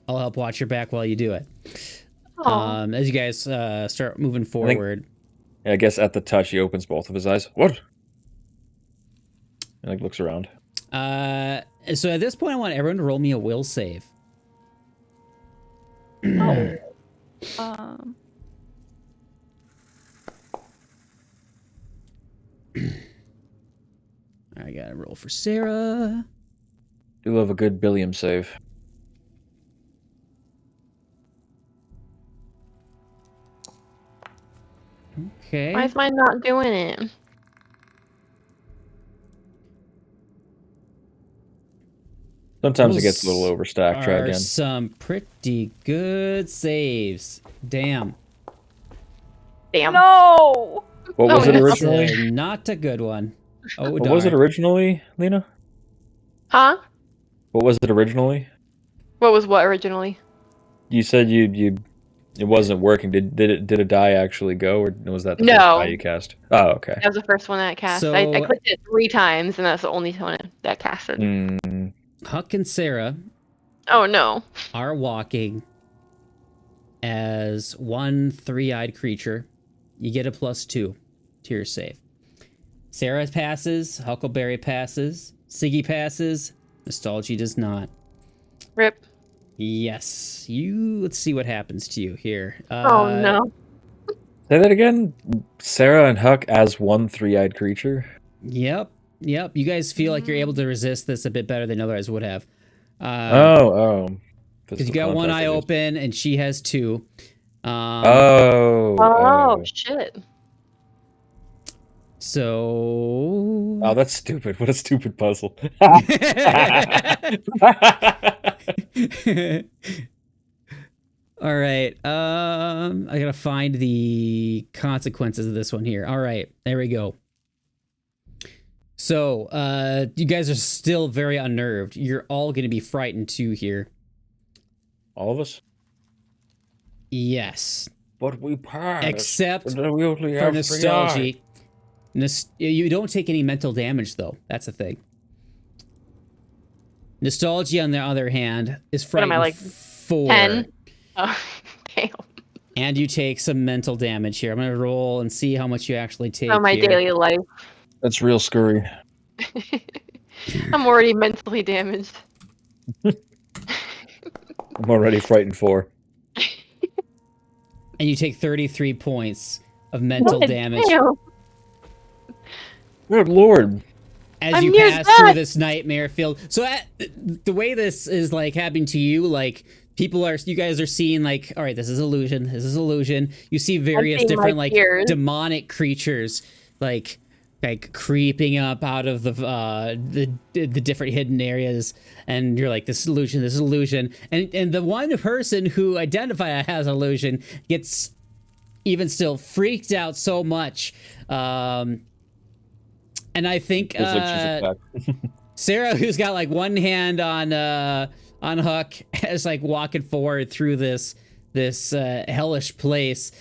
I'll help watch your back while you do it. Aw. As you guys start moving forward. I guess at the touch, he opens both of his eyes. What? And looks around. So at this point, I want everyone to roll me a will save. Um, I gotta roll for Sara. Do love a good Billiam save. Okay. Why is mine not doing it? Sometimes it gets a little overstacked. Try Are again. some pretty good saves. Damn. Damn. No. What Oh, was it no. originally? That's, not a good one. Oh, What was it darn. originally, Lina? Huh? What was it originally? What was what originally? You said it wasn't working. Did a die actually go, or was that the first die you No. cast? Oh, okay. That was the first one that cast. I So- clicked it 3 times, and that's the only one that casted. Mm, Huck and Sara Oh, no. are walking as one 3-eyed creature. You get a +2 to your save. Sara passes, Huckleberry passes, Siggy passes, Nostalgi does not. Rip. Yes, let's see what happens to you here. Oh, no. say that again. Sara and Huck as one 3-eyed creature. Yep. You guys feel like you're able to resist this a bit better than others would have. Oh. Because you got one eye open and she has 2. Oh, shit. So. Oh, that's stupid. What a stupid puzzle. All right. I gotta find the consequences of this one here. All right, there we go. So, you guys are still very unnerved. You're all gonna be frightened too here. All of us? Yes. But we passed. Except We only for have 3 eyes. Nostalgi. You don't take any mental damage, though. That's the thing. Nostalgi, on the other hand, is What frightened am I, like, 4. 10? Oh, damn. And you take some mental damage here. I'm going to roll and see how much you actually take Oh, my here. daily life. That's real scurry. I'm already mentally damaged. I'm already frightened 4. And you take 33 points of mental damage Damn. Good lord. as I'm you near pass through death. this nightmare field. So the way this is like happening to you, like you guys are seeing like, all right, this is illusion. You see various seeing my different like fears. demonic creatures like creeping up out of the different hidden areas, and you're like, this is illusion. And the one person who identifies as illusion gets even still freaked out so much. And I think Looks like she's attacked. Sara, who's got like one hand on Huck, is like walking forward through this hellish place.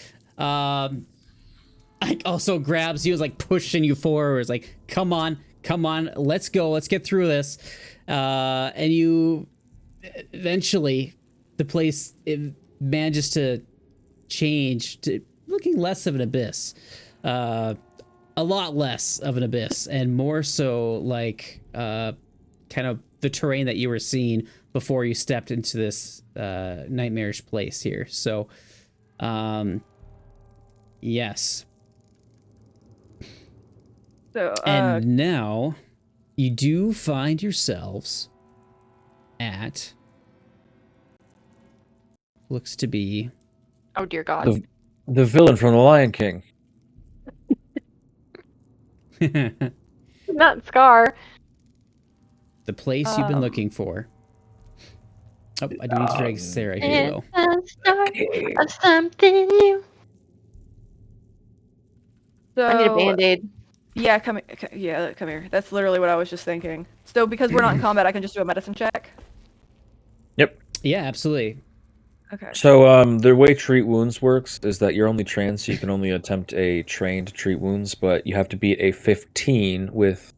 Like also grabs you, is like pushing you forward. Is like, come on, let's go, let's get through this. And you eventually, the place it manages to change to looking less of an abyss. A lot less of an abyss, and more so like kind of the terrain that you were seeing before you stepped into this nightmarish place here. So, yes. So, And now you do find yourselves at looks to be Oh, dear God. The villain from The Lion King. Not Scar. the place you've been looking for. Oh, I do need to drag Sara here, though. It's the start of something new. so I need a band-aid. yeah, come here. That's literally what I was just thinking. So because we're not in combat, I can just do a medicine check. Yep. Yeah, absolutely. Okay. So, the way treat wounds works is that you're only trained, so you can only attempt a train to treat wounds, but you have to beat a 15 with.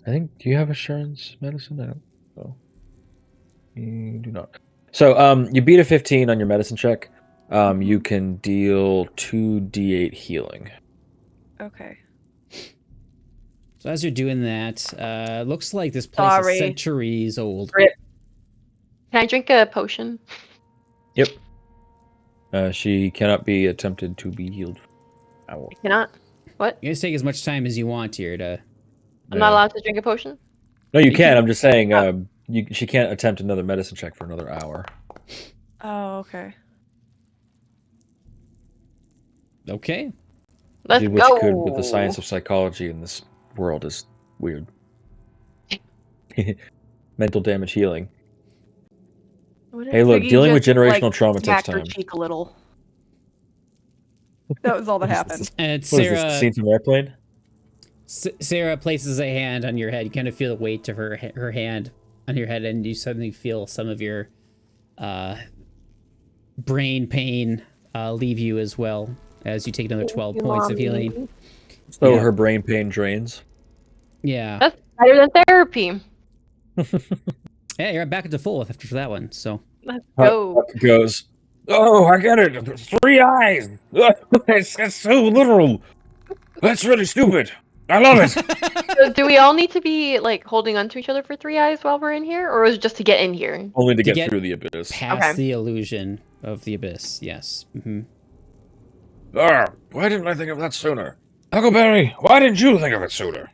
I think. Do you have assurance medicine? I don't know. You do not. So, you beat a 15 on your medicine check. You can deal 2d8 healing. Okay. So as you're doing that, looks like this place Sorry. is centuries old. Rip. Can I drink a potion? Yep. She cannot be attempted to be healed. Ow. I cannot. What? You guys take as much time as you want here to. I'm not allowed to drink a potion? No, you You can. can- I'm just saying. She can't attempt another medicine check for another hour. Oh, okay. Okay. Let's Did what you could with the go. science of psychology in this world is weird. Mental damage healing. What Hey, is look, Siggy dealing with just, generational trauma takes smacked her time. cheek a little. That was all that What is happened. this? And What is this? Sarah, The scene from Airplane? Sarah places a hand on your head. You kind of feel the weight of her hand on your head, and you suddenly feel some of your brain pain leave you as well as you take another 12 points of healing. So Yeah. her brain pain drains. Yeah. That's better than therapy. Yeah, you're back to full after that one. So Let's go. Huck goes, Oh, I get it. 3 eyes. That's so literal. That's really stupid. I love it. So do we all need to be like holding onto each other for 3 eyes while we're in here, or is it just to get in here? only to To get get through the abyss. past Okay. the illusion of the abyss. Yes. Why didn't I think of that sooner? Huckleberry, why didn't you think of it sooner?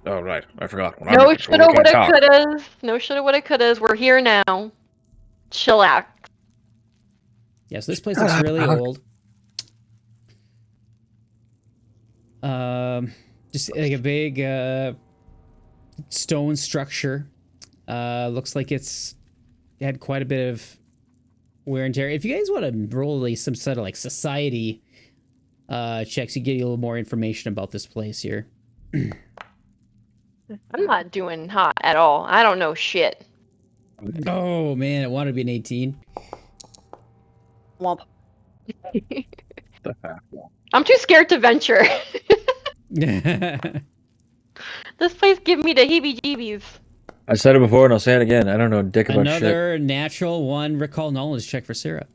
Oh, right. I forgot. When I'm No in control, shoulda, you can't woulda, talk. couldas. No shoulda, woulda, couldas. We're here now. Chillax. Yeah, so this place looks really old. Just like a big stone structure. Looks like it's had quite a bit of wear and tear. If you guys want to roll some sort of like society checks, you get a little more information about this place here. I'm not doing hot at all. I don't know shit. Oh man, it wanted to be an 18. Womp. I'm too scared to venture. This place give me the heebie-jeebies. I said it before and I'll say it again. I don't know dick about shit. Another natural one recall knowledge check for Sara.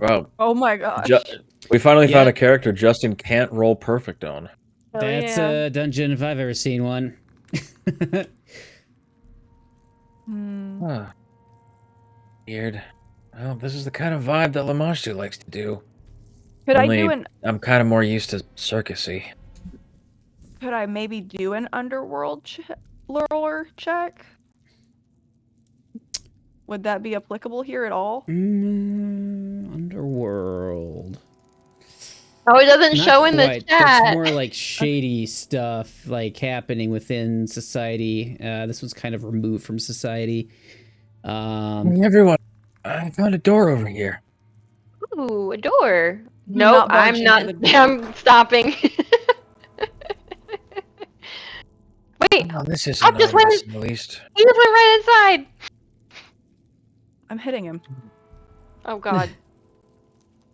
Wow. Oh my gosh. We finally Yeah. found a character Justin can't roll perfect on. That's a dungeon if I've ever seen one. Huh. Weird. Well, this is the kind of vibe that Lamashtu likes to do. Could I Only do an I'm kind of more used to circusy. Could I maybe do an underworld lore check? Would that be applicable here at all? Underworld. Oh, it doesn't Not show in the quite. chat. That's more like shady stuff like happening within society. This one's kind of removed from society. Everyone, I found a door over here. Ooh, a door. Not Nope, I'm budging not. to the door. I'm stopping. Wait, Oh, this is I'll just obvious, wait. at least. he just went right inside. I'm hitting him. Oh god.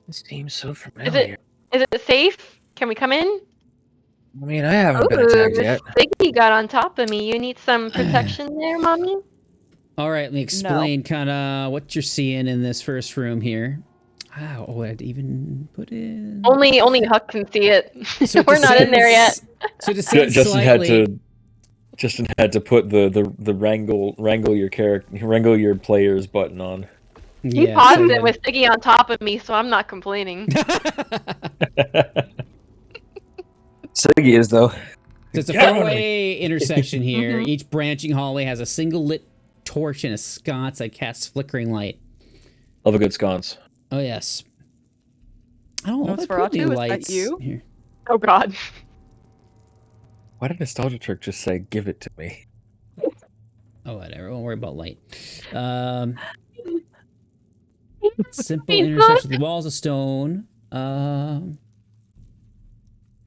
This seems so Is familiar. it safe? Can we come in? I mean, I haven't been attacked yet. Siggy got on top of me. You need some protection there, mommy? All right, let me explain kind of what you're seeing in this first room here. Oh, I'd even put in. Only Huck can see it. So We're not in there yet. So to say Justin slightly, had to put the wrangle your players button on. He yeah, paused so it with Siggy on top of me, so I'm not complaining. Siggy is though. So it's a Get on four-way intersection here. Mhm. Each branching hallway has a single lit torch and a sconce that casts flickering light. Love a good sconce. Oh yes. Oh, there could Nosferatu, be is that lights you? here. Oh god. Why did Nostalgia Trick just say "give it to me"? Oh, whatever. Don't worry about light. Simple He's intersection. The walls of stone.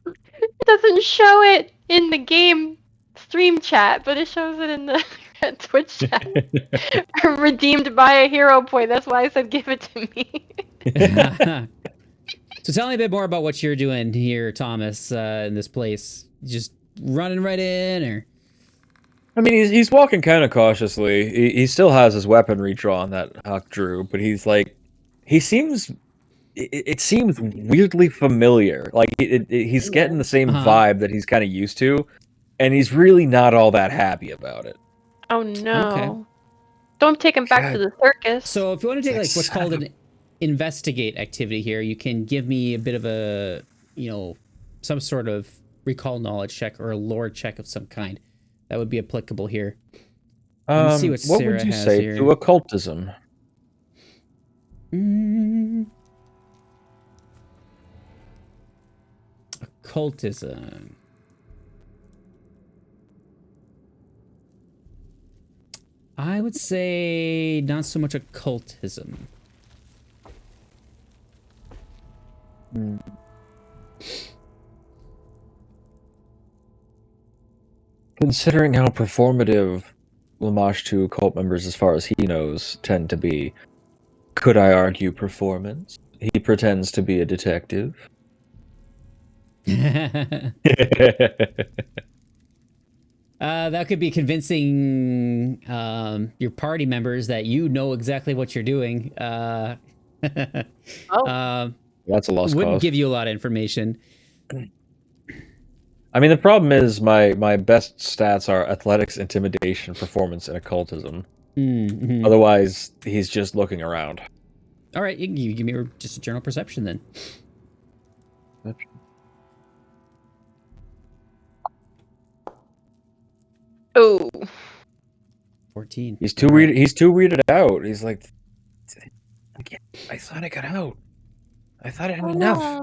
It doesn't show it in the game stream chat, but it shows it in the Twitch chat. Redeemed by a hero point. That's why I said give it to me. So tell me a bit more about what you're doing here, Thomas, in this place. Just running right in, or? I mean, he's walking kind of cautiously. He still has his weaponry drawn that Huck drew, but he's like, it seems weirdly familiar. Like he's getting the same vibe that he's kind of used to, and he's really not all that happy about it. Oh no. Okay. Don't take him back to the circus. So if you want to take like what's called son an investigate activity here, you can give me a bit of a, some sort of recall knowledge check or a lore check of some kind. That would be applicable here. Let's see what Sara would you has say here. to occultism? occultism. I would say not so much occultism. Considering how performative Lamashtu cult members, as far as he knows, tend to be, could I argue performance? He pretends to be a detective. That could be convincing your party members that you know exactly what you're doing. Oh. That's a lost wouldn't cause. give you a lot of information. I mean, the problem is my best stats are athletics, intimidation, performance, and occultism. Mm-hmm. Otherwise, he's just looking around. All right, you give me just a general perception then. Oh. 14. He's too weird. He's too weirded out. He's like, I thought I got out. I thought I had enough.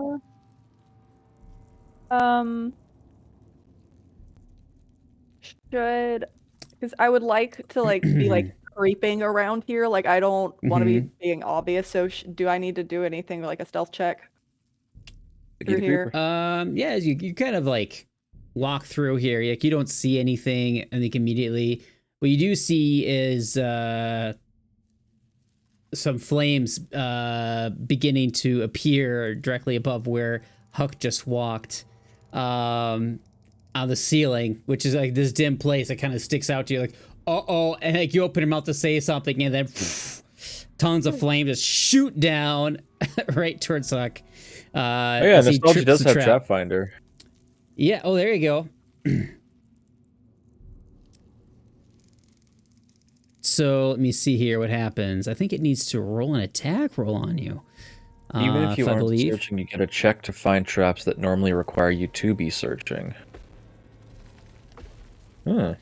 Should, because I would like to like be like creeping around here. Like I don't want to be being obvious. So do I need to do anything like a stealth check through here? Yeah, you kind of like walk through here. Like you don't see anything, and like immediately, what you do see is some flames beginning to appear directly above where Huck just walked. On the ceiling, which is like this dim place that kind of sticks out to you, like, uh-oh, and like you open your mouth to say something, and then tons of flame just shoot down right towards Huck. Oh yeah, Nostalgi does have Trap Finder. Yeah, oh, there you go. So let me see here what happens. I think it needs to roll an attack roll on you. Even if you aren't searching, you get a check to find traps that normally require you to be searching. Huh.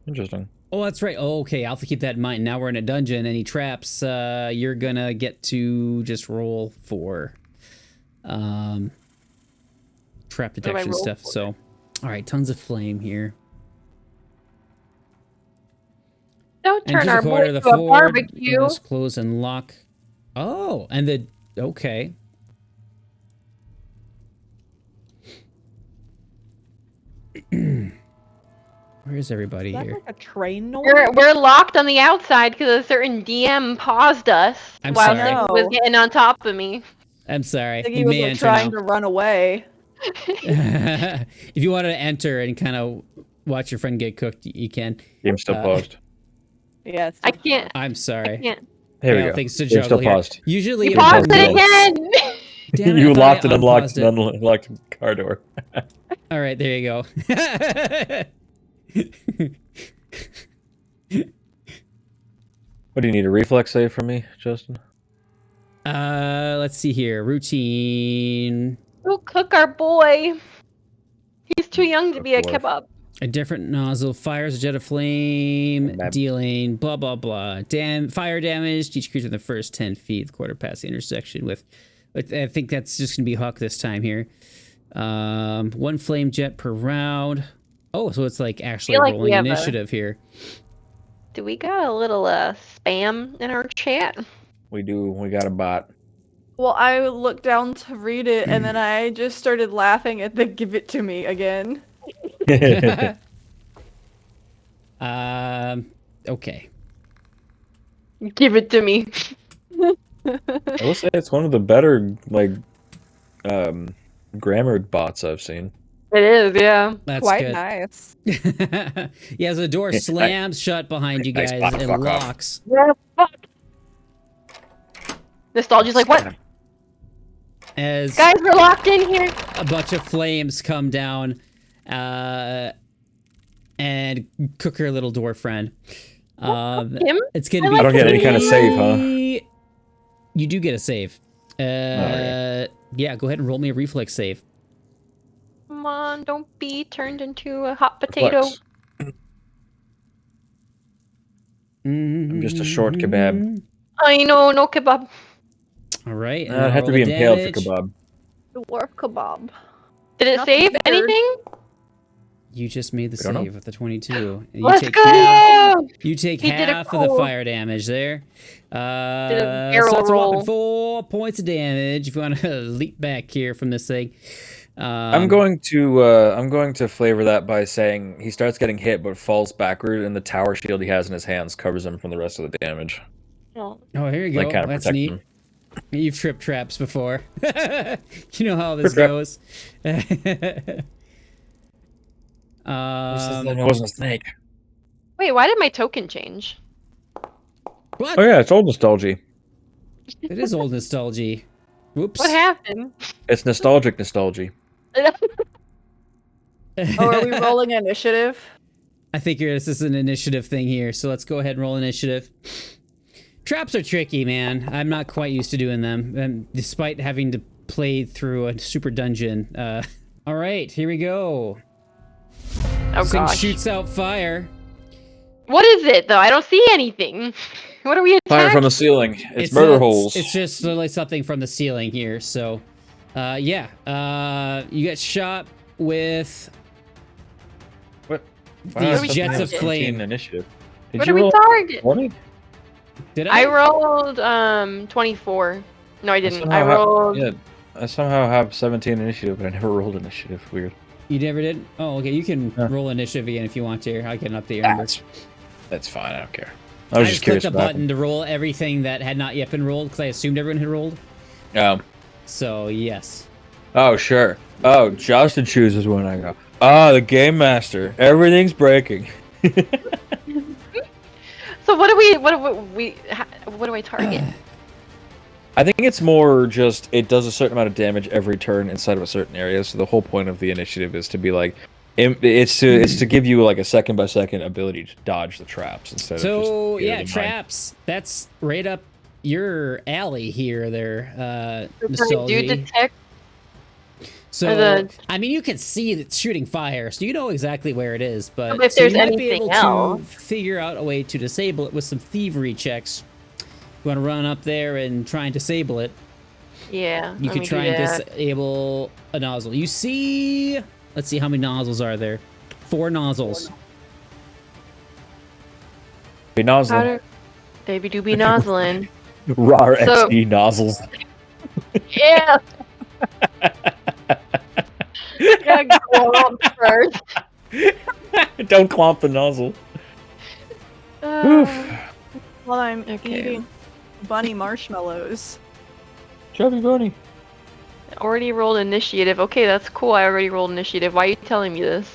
Interesting. Oh, that's right. Oh, okay, I'll have to keep that in mind. Now we're in a dungeon. Any traps, you're gonna get to just roll for trap detection stuff. So, all right, tons of flame here. Don't turn our boy to a barbecue. Let's close and lock. Oh, and the okay. Where is everybody here? Like a train noise? We're locked on the outside because a certain DM paused us while sorry. he was getting on top of me. I'm sorry. He was like, trying to run away. If you wanted to enter and kind of watch your friend get cooked, you can. Game's still paused. Yes. I can't. I'm sorry. I can't. Here we go. Things to Game's still juggle here. paused. Usually you paused it again. Damn it, You if locked I and unlocked unpaused and unlocked car door. All right, there you go. What do you need, a reflex save from me, Justin? Let's see here. Routine. Go cook our boy. He's too young to be a kebab. A different nozzle fires a jet of flame, dealing blah blah blah. Fire damage to each creature in the first 10 feet, quarter past the intersection with. I think that's just gonna be Huck this time here. 1 flame jet per round. Oh, so it's like actually rolling initiative here. Do we got a little spam in our chat? We do. We got a bot. Well, I looked down to read it, and then I just started laughing at the "give it to me" again. Okay. Give it to me. I will say it's one of the better, like, grammar bots I've seen. It is, yeah. That's quite good. nice. Yeah, the door slams shut behind you guys and locks. Yeah, fuck. Nostalgia's like, what? As guys, we're locked in here. A bunch of flames come down and cook her little dwarf friend. It's gonna be. I don't get any kind of save, huh? You do get a save. Right. Yeah, go ahead and roll me a reflex save. Come on, don't be turned into a hot potato. I'm just a short kebab. I know, no kebab. All right. I'd have to be impaled for kebab. Dwarf kebab. Did it Nothing save weird. anything? You just made the We don't know. save with the 22. You Let's take go! half. You take He did a half of the cool- fire damage there. Did a barrel so that's a whopping roll. 4 points of damage. If you want to leap back here from this thing, I'm going to flavor that by saying he starts getting hit but falls backward, and the tower shield he has in his hands covers him from the rest of the damage. Oh. Oh, here you go. Like kind of That's protect neat. him. You've tripped traps before. You know how this Trip trap. goes. It wasn't a snake. Wait, why did my token change? What? Oh yeah, it's old nostalgia. It is old nostalgia. Whoops. What happened? It's nostalgic nostalgia. Oh, are we rolling initiative? I think this is an initiative thing here, so let's go ahead and roll initiative. Traps are tricky, man. I'm not quite used to doing them, and despite having to play through a super dungeon. All right, here we go. Oh This thing gosh. shoots out fire. What is it though? I don't see anything. What are we attacking? Fire from the ceiling. It's murder holes. It's just literally something from the ceiling here. So, yeah. You get shot with What? these we jets of target? flame. Initiative. Did What you do we roll target? 20? Did I I? rolled 24. No, I didn't. I rolled. Yeah, I somehow have 17 initiative, but I never rolled initiative. Weird. You never did? Oh, okay. You can Yeah. roll initiative again if you want to. I can update your number. That's fine. I don't care. I was just curious clicked a about button to roll everything that had not yet been rolled because I assumed everyone had rolled. them. So, yes. Oh, sure. Oh, Justin chooses when I go. Ah, the Gamemaster. Everything's breaking. So what do I target? I think it's more just it does a certain amount of damage every turn inside of a certain area. So the whole point of the initiative is to be like, it's to give you like a second by second ability to dodge the traps instead of just. So, yeah, the mind. traps. That's right up your alley here, there, Do Nostalgia. detect? So, the- I mean, you can see it's shooting fire, so you know exactly where it is, but If so there's you might be anything able else. to figure out a way to disable it with some thievery checks. You want to run up there and try and disable it. Yeah. You let could me try do and that. disable a nozzle. You see, let's see how many nozzles are there. 4 nozzles. Hey, nozzle. Powder. Baby do be nozzling. Raw So- XP nozzles. Yeah. Gotta go up first. Don't clomp the nozzle. Uh, While I'm Okay. eating bunny marshmallows. Chubby bunny. already rolled initiative. Okay, that's cool. I already rolled initiative. Why are you telling me this?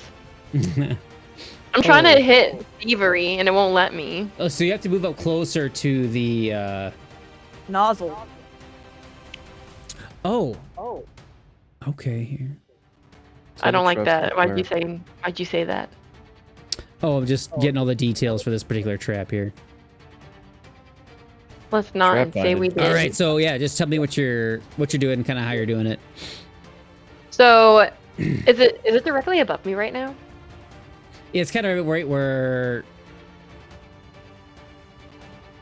I'm trying to hit thievery and it won't let me. Oh, so you have to move up closer to the. Nozzle. Oh. Okay, here. I don't like Trust that. me, Why'd Claire. you say that? Oh, I'm just getting all the details for this particular trap here. Let's not Trap say we minded. did. All right, so yeah, just tell me what you're doing, kind of how you're doing it. So, is it directly above me right now? Yeah, it's kind of right where.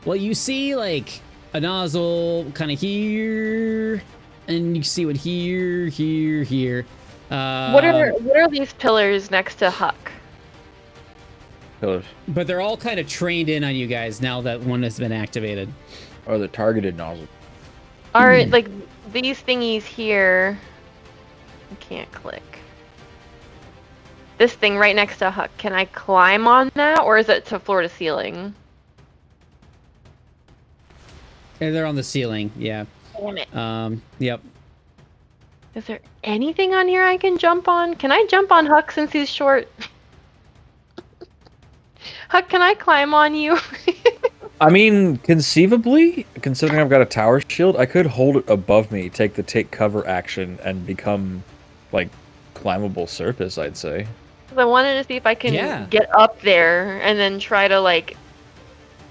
Well, you see like a nozzle kind of here, and you see one here, here. What are these pillars next to Huck? Pillars. But they're all kind of trained in on you guys now that one has been activated. Or the targeted nozzle. Are like these thingies here? I can't click. This thing right next to Huck. Can I climb on that, or is it to floor to ceiling? And they're on the ceiling, yeah. Damn it. Yep. Is there anything on here I can jump on? Can I jump on Huck since he's short? Huck, can I climb on you? I mean, conceivably, considering I've got a tower shield, I could hold it above me, take the take cover action, and become, like, climbable surface, I'd say. 'Cause I wanted to see if I can Yeah. get up there and then try to, like,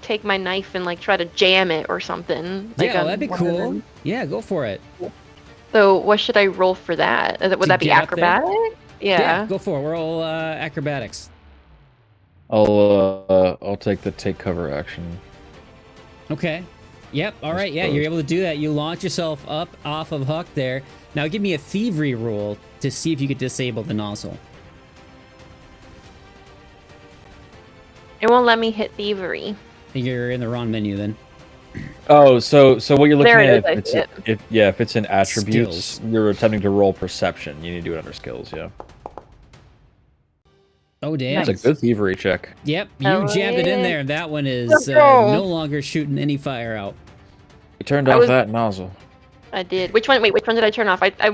take my knife and, like, try to jam it or something. Like Yeah, on that'd be one of cool. them. Yeah, go for it. So, what should I roll for that? Would To that be get up there? acrobatic? Yeah. Go for it. We're all acrobatics. I'll take the take cover action. Okay. Yep. All I right. Yeah, you're suppose. able to do that. You launch yourself up off of Huck there. Now give me a thievery roll to see if you could disable the nozzle. It won't let me hit thievery. You're in the wrong menu then. Oh, so what you're looking There it at? is, I see it. If it's in attributes, Skills. you're attempting to roll perception. You need to do it under skills. Yeah, Oh damn. that's a good thievery check. Yep. You Oh, jabbed it in yeah. there. That one is Let's go. no longer shooting any fire out. You turned I off was- that nozzle. I did. Which one? Wait, which one did I turn off? I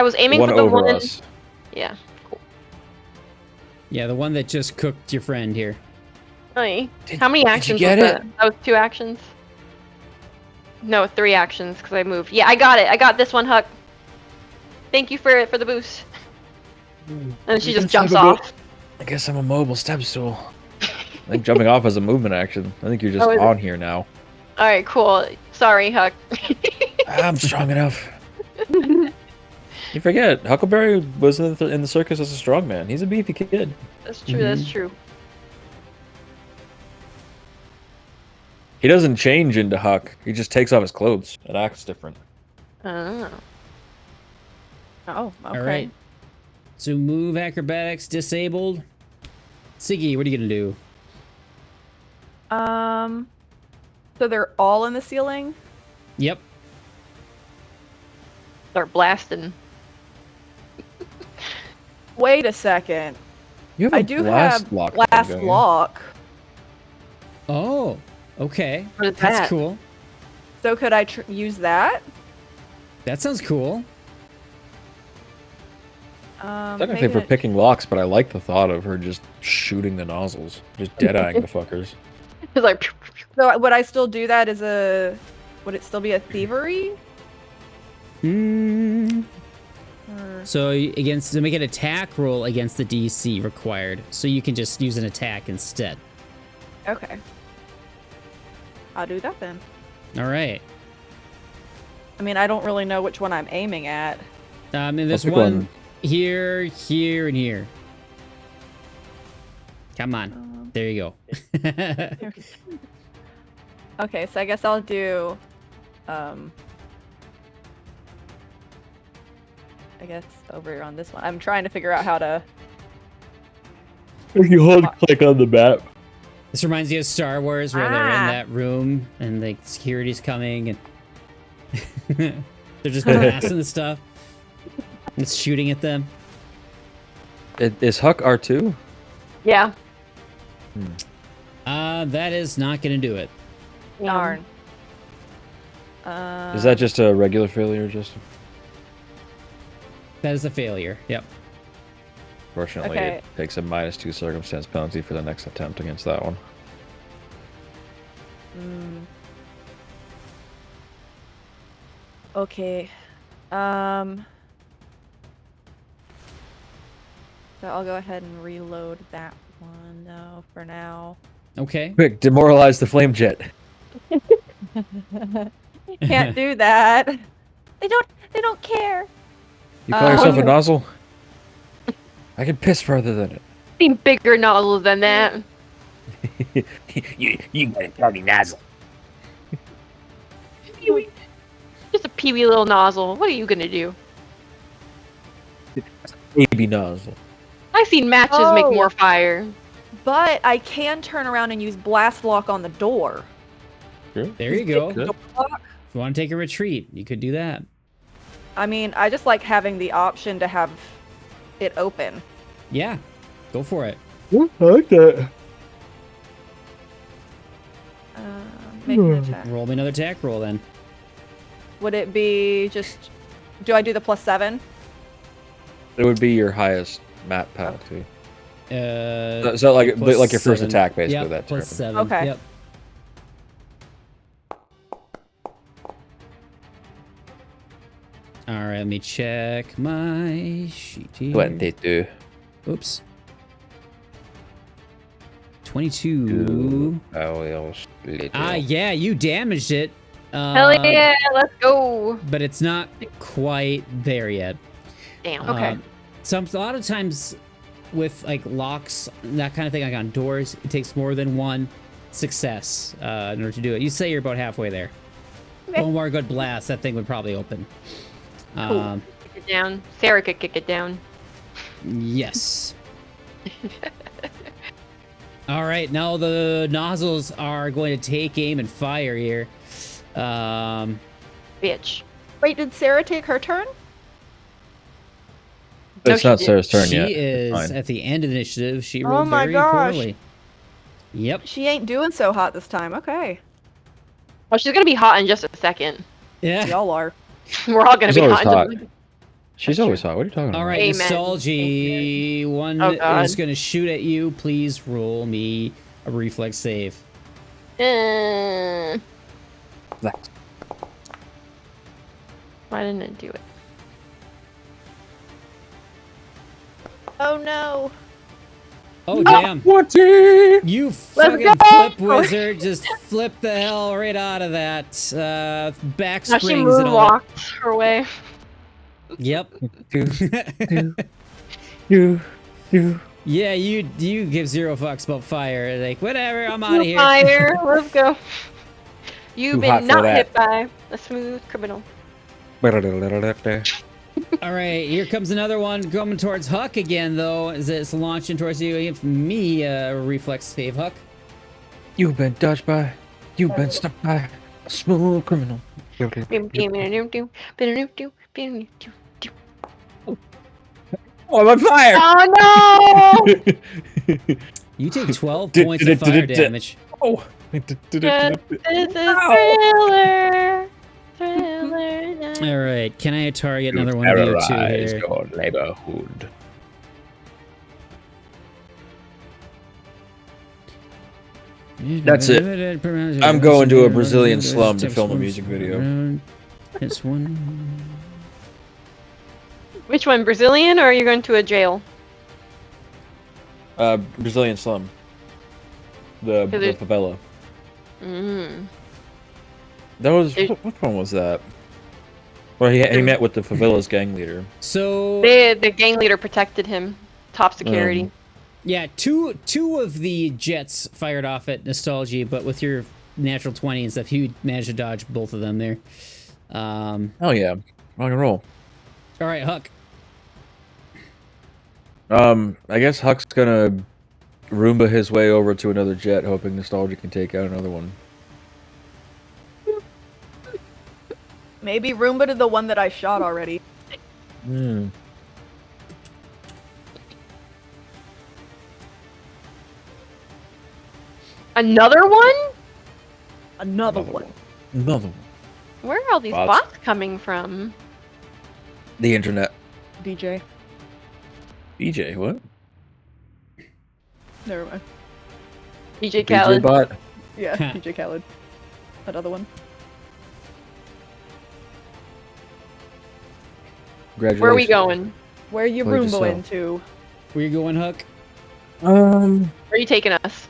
was aiming One for the over one. us. Yeah. Yeah, the one that just cooked your friend here. Hey. Did- How many did you actions get was it? that? That was 2 actions. No, 3 actions because I moved. Yeah, I got it. I got this one, Huck. Thank you for the boost. And she just jumps off. I guess I'm a mobile step stool. I think jumping off is a movement action. I think you're just Oh, is it? on here now. All right, cool. Sorry, Huck. I'm strong enough. You forget, Huckleberry was in the circus as a strong man. He's a beefy kid. That's true. That's true. He doesn't change into Huck. He just takes off his clothes. It acts different. Oh. Oh, okay. All right. So move acrobatics disabled. Siggy, what are you gonna do? So they're all in the ceiling? Yep. Start blasting. Wait a second. You have I a do blast have lock. blast thing, don't you? lock. Oh, okay. What is That's that? cool. So could I use that? That sounds cool. Technically for maybe- picking locks, but I like the thought of her just shooting the nozzles. Just dead-eyeing the fuckers. It's like. Pew, pew, pew. So would I still do that as a? Would it still be a thievery? Mm. Or... So against to make an attack roll against the DC required, so you can just use an attack instead. Okay. I'll do that then. All right. I mean, I don't really know which one I'm aiming at. And there's pick one one. here, here, and here. Come on. There you go. Okay, so I guess I'll do, I guess over on this one. I'm trying to figure out how to. You hold click on the map. This reminds me of Star Wars, where they're in that room and the security's coming and they're just blasting the stuff. It's shooting at them. Is Huck R2? Yeah. That is not gonna do it. Darn. Is that just a regular failure, Justin? That is a failure. Yep. Fortunately, Okay. it takes a -2 circumstance penalty for the next attempt against that one. Okay. So I'll go ahead and reload that one though for now. Okay. Quick, demoralize the flame jet. Can't do that. They don't care. You call yourself a you- nozzle? I can piss further than it. Seen bigger nozzles than that. you got a tiny nozzle. Just a peewee little nozzle. What are you gonna do? Baby nozzle. I've seen matches make Oh. more fire. But I can turn around and use blast lock on the door. Sure. There you go. Good. If you want to take a retreat, you could do that. I mean, I just like having the option to have it open. Yeah. Go for it. I like that. Make an attack. Roll me another attack roll then. Would it be just? Do I do the +7? It would be your highest map penalty. Uh, So like plus your first 7. attack, basically. Yep, That's plus different. 7. Okay. Yep. All right, let me check my sheet here. 22. Oops. 22. Yeah, you damaged it. Hell yeah, let's go. But it's not quite there yet. Damn. Okay. A lot of times with like locks, that kind of thing, like on doors, it takes more than one success in order to do it. You say you're about halfway there. One more good blast, that thing would probably open. Cool. Kick it down. Sara could kick it down. Yes. All right, now the nozzles are going to take aim and fire here. Bitch. Wait, did Sara take her turn? No, It's she not didn't. Sarah's turn She yet. is Fine. at the end of the initiative. She Oh rolled my very gosh. poorly. Yep. She ain't doing so hot this time. Okay. Oh, she's gonna be hot in just a second. Yeah. Y'all are. We're all gonna She's be always hot. hot. In just... She's That's always true. hot. What are you talking about? All right, Amen. Nostalgi. One Oh, God. is going to shoot at you. Please roll me a reflex save. Why That- didn't it do it? Oh no. Oh, damn. What? You fucking go! flip wizard. Just flip the hell right out of that. Back Now she springs and all that. moonwalked her way. Yep. You. Yeah, you give zero fucks about fire. Like, whatever, I'm out of here. Fire, let's go. You've Too hot been for not that. hit by a smooth criminal. All right, here comes another one coming towards Huck again, though, as it's launching towards you. Give me a reflex save, Huck. You've been touched by. You've been stuck by a smooth criminal. Oh, I'm on fire! Oh no! You take 12 points of fire damage. Oh. This is thriller. Thriller. All right, can I target another one of you two Terrorize here? your neighborhood. That's it. I'm going to a Brazilian slum to film a music video. It's one. Which one, Brazilian, or are you going to a jail? Brazilian slum. The there's- favela. Mm. That was There's- which one was that? Well, he met with the favela's gang leader. So The gang leader protected him. Top security. yeah, two of the jets fired off at Nostalgi, but with your natural 20 and stuff, you managed to dodge both of them there. Oh yeah, rock and roll. All right, Huck. I guess Huck's gonna Roomba his way over to another jet, hoping Nostalgia can take out another one. Maybe Roomba to the one that I shot already. Hmm. Another one? Another one. Another one. Where are all these Bots. bots coming from? The internet. DJ. DJ, what? Never mind. DJ DJ Khaled. bot? Yeah, DJ Khaled. Another one. Congratulations. Where are we going? Where you Played Roomba yourself. into? Where you going, Huck? Where are you taking us?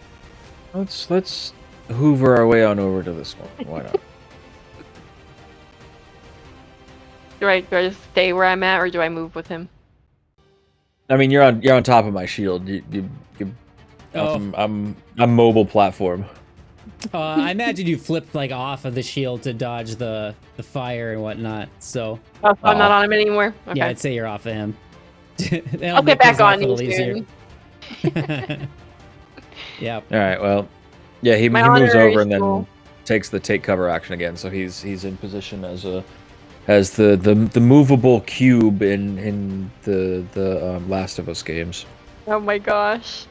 Let's hoover our way on over to this one. Why not? Do I just stay where I'm at, or do I move with him? I mean, you're on top of my shield. You Oh. I'm mobile platform. I imagine you flipped like off of the shield to dodge the fire and whatnot. So Oh, so I'm not Oh. on him anymore? Okay. yeah, I'd say you're off of him. I'll get back on you soon. Yeah. All right. Well, yeah. He My moves honor over is and then cool. takes the take cover action again. So he's in position as the movable cube in the Last of Us games. Oh my gosh.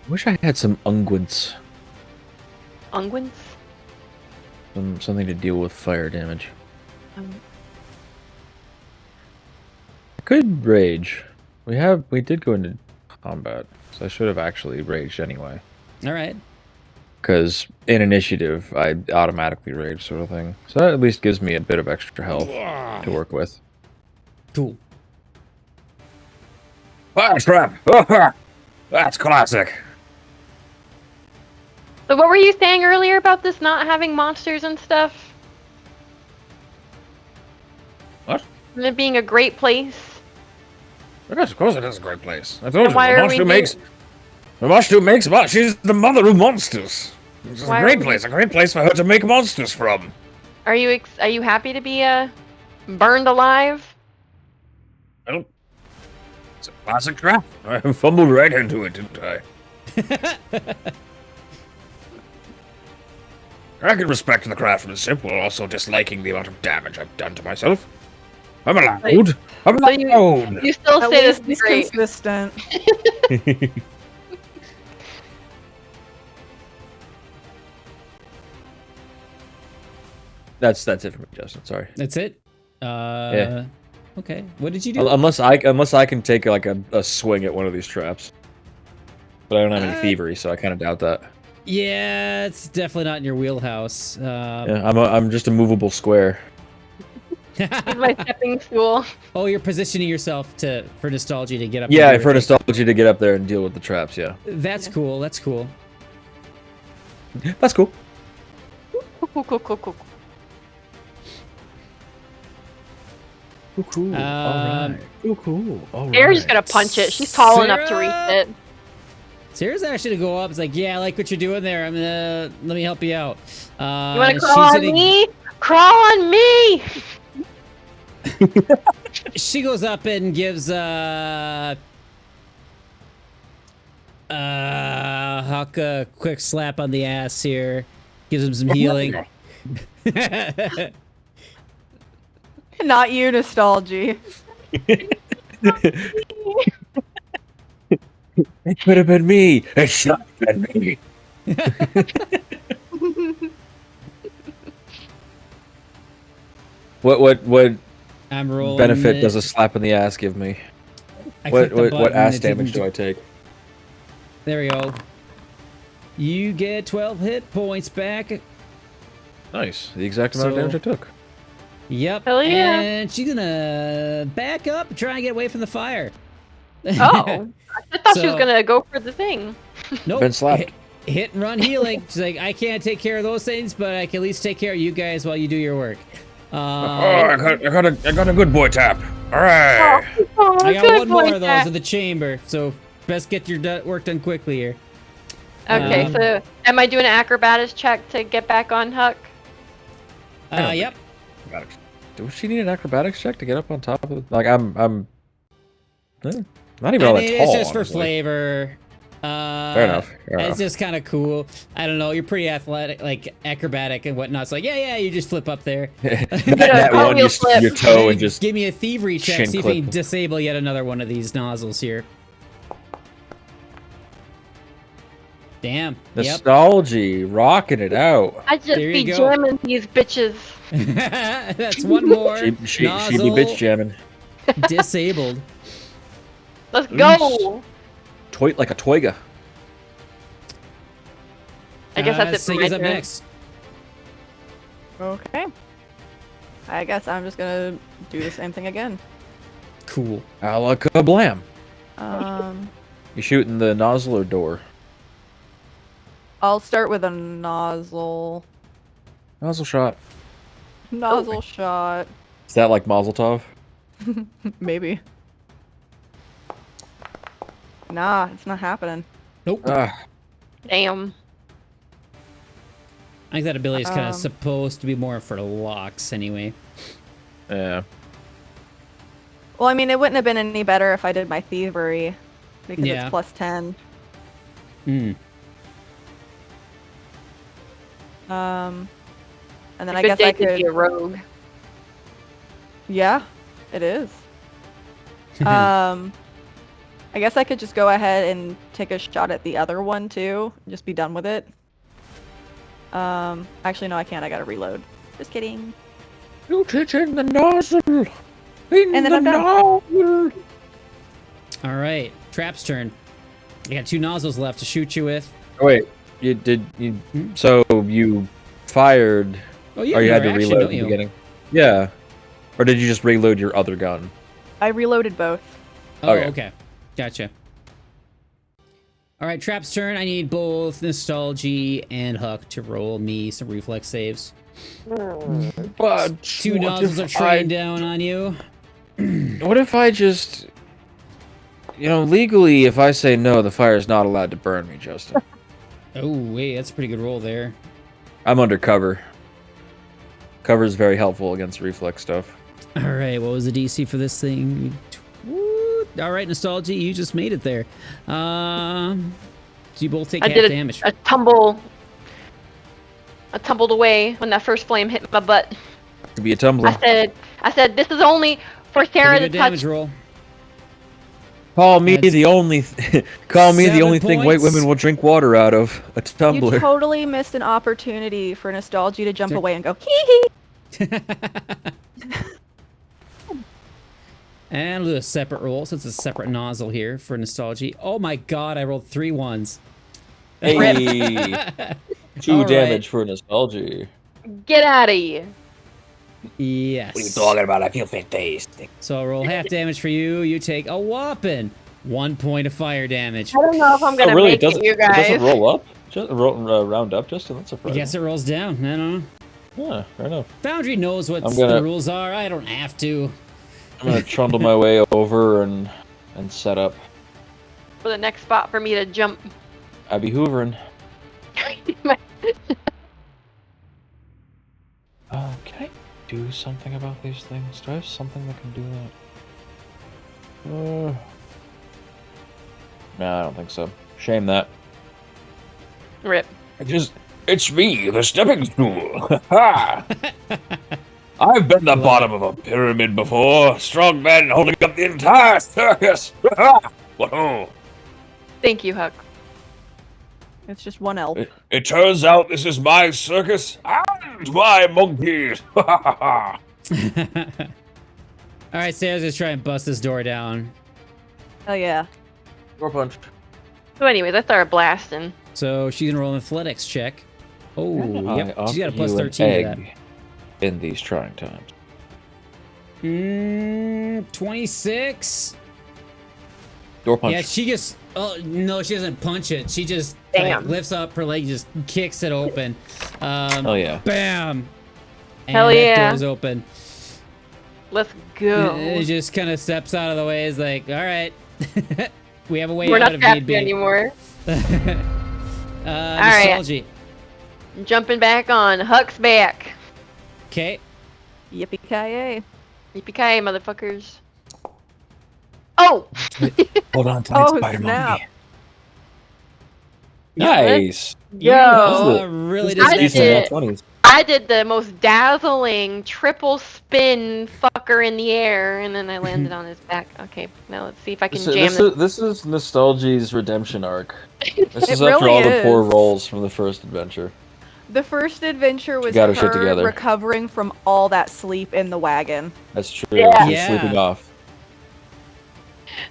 Wish I had some unguents, Unguents? something to deal with fire damage. Um, I could rage. We did go into combat, so I should have actually raged anyway. All right. Because in initiative, I automatically rage, sort of thing. So that at least gives me a bit of extra health to work with. Cool. Fire trap! That's classic. So what were you saying earlier about this not having monsters and stuff? What? And it being a great place? Yes, of course it is a great place. I told you, Why the are we monster makes Lamashtu makes she's the mother of monsters. It's a Why great are place, a great place for her to make monsters from. Are you happy to be burned alive? Well, it's a classic trap. I fumbled right into it, didn't I? I can respect the craftsmanship while also disliking the amount of damage I've done to myself. I'm allowed. I'm So allowed. you still At say this least is he's great. consistent. That's it for me, Justin. Sorry. That's it. Yeah. Okay. What did you do? Unless I can take like a swing at one of these traps, but I don't have any thievery, so I kind of doubt that. Yeah, it's definitely not in your wheelhouse. Yeah, I'm just a movable square. He's my stepping stool. Oh, you're positioning yourself for Nostalgi to get up. Yeah, and do for her thing. Nostalgi to get up there and deal with the traps. Yeah, That's cool. That's cool. that's cool. Cool. Cool. Alright. Cool. All right. Sara's just gonna punch it. She's tall enough to reach Sara? it. Sarah's actually gonna go up. It's like, yeah, I like what you're doing there. Let me help you out. You wanna and crawl on she's me? Crawl on me! She goes up and gives Huck a quick slap on the ass here. Gives him some healing. Not you, Nostalgi. It could have been me. It should have been me. What I'm rolling. benefit it. does a slap in the ass give me? I What clicked the what button, ass it didn't damage do do- I take? There we go. You get 12 hit points back. Nice, the exact amount of So- damage I took. Yep. Hell yeah. And she's gonna back up and try and get away from the fire. Oh. I thought she was So- gonna go for the thing. Nope. Been slapped. Hit and run healing. She's like, I can't take care of those things, but I can at least take care of you guys while you do your work. I got a good boy tap. All right. Oh, I got good one more boy, of those Jack. in the chamber, so best get your work done quickly here. Okay, so am I doing an acrobatics check to get back on Huck? Yep. Does she need an acrobatics check to get up on top of? Like I'm not even all that mean, tall. it's just for honestly. flavor. Fair enough. It's just kind of cool. I don't know. You're pretty athletic, like acrobatic and whatnot. So like, yeah, you just flip up there. that one, cartwheel flip. your toe and just Give me a thievery check. shin See if you can clip. disable yet another one of these nozzles here. Damn. Yep. Nostalgi, rocking it out. I just There you be go. jamming these bitches. That's one more. She be nozzle bitch jamming. disabled. Let's go. Toy like a toiga. I guess that's it for Siggy's my up turn. next. Okay. I guess I'm just gonna do the same thing again. Cool. Alakablam. You shooting the nozzle or door? I'll start with a nozzle. Nozzle shot. Nozzle shot. Is that like Mazel Tov? Maybe. Nah, it's not happening. Nope. Damn. I think that ability is kind Um, of supposed to be more for locks anyway. Yeah. Well, I mean, it wouldn't have been any better if I did my thievery. Because Yeah. it's plus 10. Hmm. And then A I good guess day I to could... be a rogue. Yeah, it is. I guess I could just go ahead and take a shot at the other one too. Just be done with it. Actually, no, I can't. I gotta reload. Just kidding. You touching the nozzle. And then I'm done. All right. Trap's turn. You got 2 nozzles left to shoot you with. Oh, wait, so you fired, Oh, or yeah. you had to action, reload don't at the you? beginning? Yeah. Or did you just reload your other gun? I reloaded both. Oh, Okay. okay. Gotcha. All right, Trap's turn. I need both Nostalgi and Huck to roll me some reflex saves. But 2 nozzles are training down on you. What if I just You know, legally, if I say no, the fire is not allowed to burn me, Justin. Oh, wait, that's a pretty good roll there. I'm undercover. Cover is very helpful against reflex stuff. All right, what was the DC for this thing? All right, Nostalgi, you just made it there. So you both take half damage. I tumbled away when that first flame hit my butt. To be a tumbler. I said, this is only for Sara to touch. Damage roll. Call me the only thing white points. women will drink water out of. A tumbler. You totally missed an opportunity for Nostalgia to jump away and go hee hee. And we'll do a separate roll, so it's a separate nozzle here for Nostalgi. Oh my god, I rolled 3 1s. Hey, 2 All damage for Nostalgi. Get out of here. Yes. What are you talking about? I feel fantastic. So I'll roll half damage for you. You take a whopping 1 point of fire damage. I don't know if I'm gonna really? make it, you It guys. doesn't roll up? Just round up, Justin? That's I surprising. guess it rolls down. I don't know. Yeah, fair enough. Foundry knows what the rules are. I don't have to. I'm gonna trundle my way over and set up. For the next spot for me to jump. I be hoovering. Can I do something about these things? Do I have something that can do that? No, I don't think so. Shame that. Rip. It's me, the stepping stool. Ha! I've been the bottom of a pyramid before. Strong men holding up the entire circus. Whoa. Thank you, Huck. It's just one elf. It turns out this is my circus and my monkeys. All right, Sarah's just try and bust this door down. Oh yeah. Door punch. So anyways, I started blasting. So she's gonna roll an athletics check. Oh, yep. I She's got a offer plus you an 13 to that. egg in these trying times. 26. Door punch. Yeah, she just. Oh no, she doesn't punch it. She just Bam. lifts up her leg, just kicks it open. Oh yeah. Bam. And Hell that yeah. door's open. Let's go. It just kind of steps out of the way. It's like, all right, we have a way We're out not if trapped need be. here anymore. Nostalgi. Jumping back on. Huck's back. Okay. Yippee-ki-yay. Yippee-ki-yay, motherfuckers. Oh! Hold on to Oh, spider snap. monkey. Nice. Yo! Really I does did. 20s. I did the most dazzling triple spin fucker in the air, and then I landed on his back. Okay, now let's see if I can jam this. This is Nostalgi's redemption arc. This is It after really all the poor is. rolls from the first adventure. The first adventure was got her shit her together. recovering from all that sleep in the wagon. That's true. Yeah. She's sleeping off.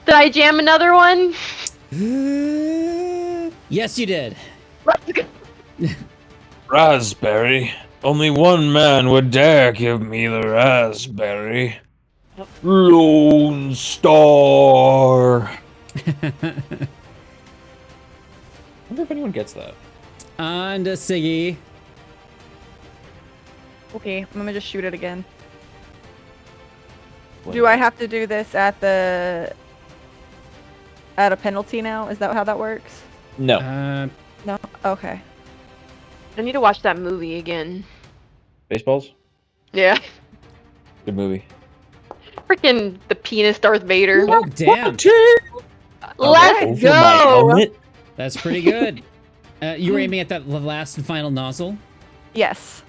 Did I jam another one? Yes, you did. Let's go. Raspberry. Only one man would dare give me the raspberry. Lone Star. I wonder if anyone gets that. On to Siggy. Okay, I'm gonna just shoot it again. Do I have to do this at a penalty now? Is that how that works? No. No? Okay. I need to watch that movie again. Baseballs? Yeah. Good movie. Freaking the penis Darth Vader. Oh, damn. Let's Over my go! helmet? That's pretty good. You were aiming at that last and final nozzle? Yes.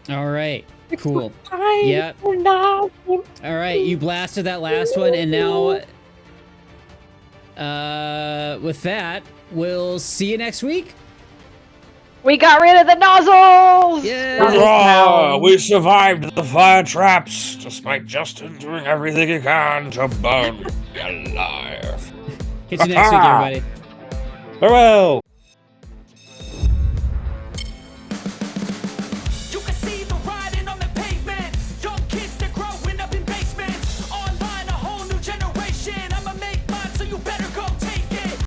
All right. Cool. Yeah. All right, you blasted that last one, and now, with that, we'll see you next week. We got rid of the nozzles! Yeah. Hurrah! We survived the fire traps, despite Justin doing everything he can to burn me alive. Catch you next week, everybody. Farewell!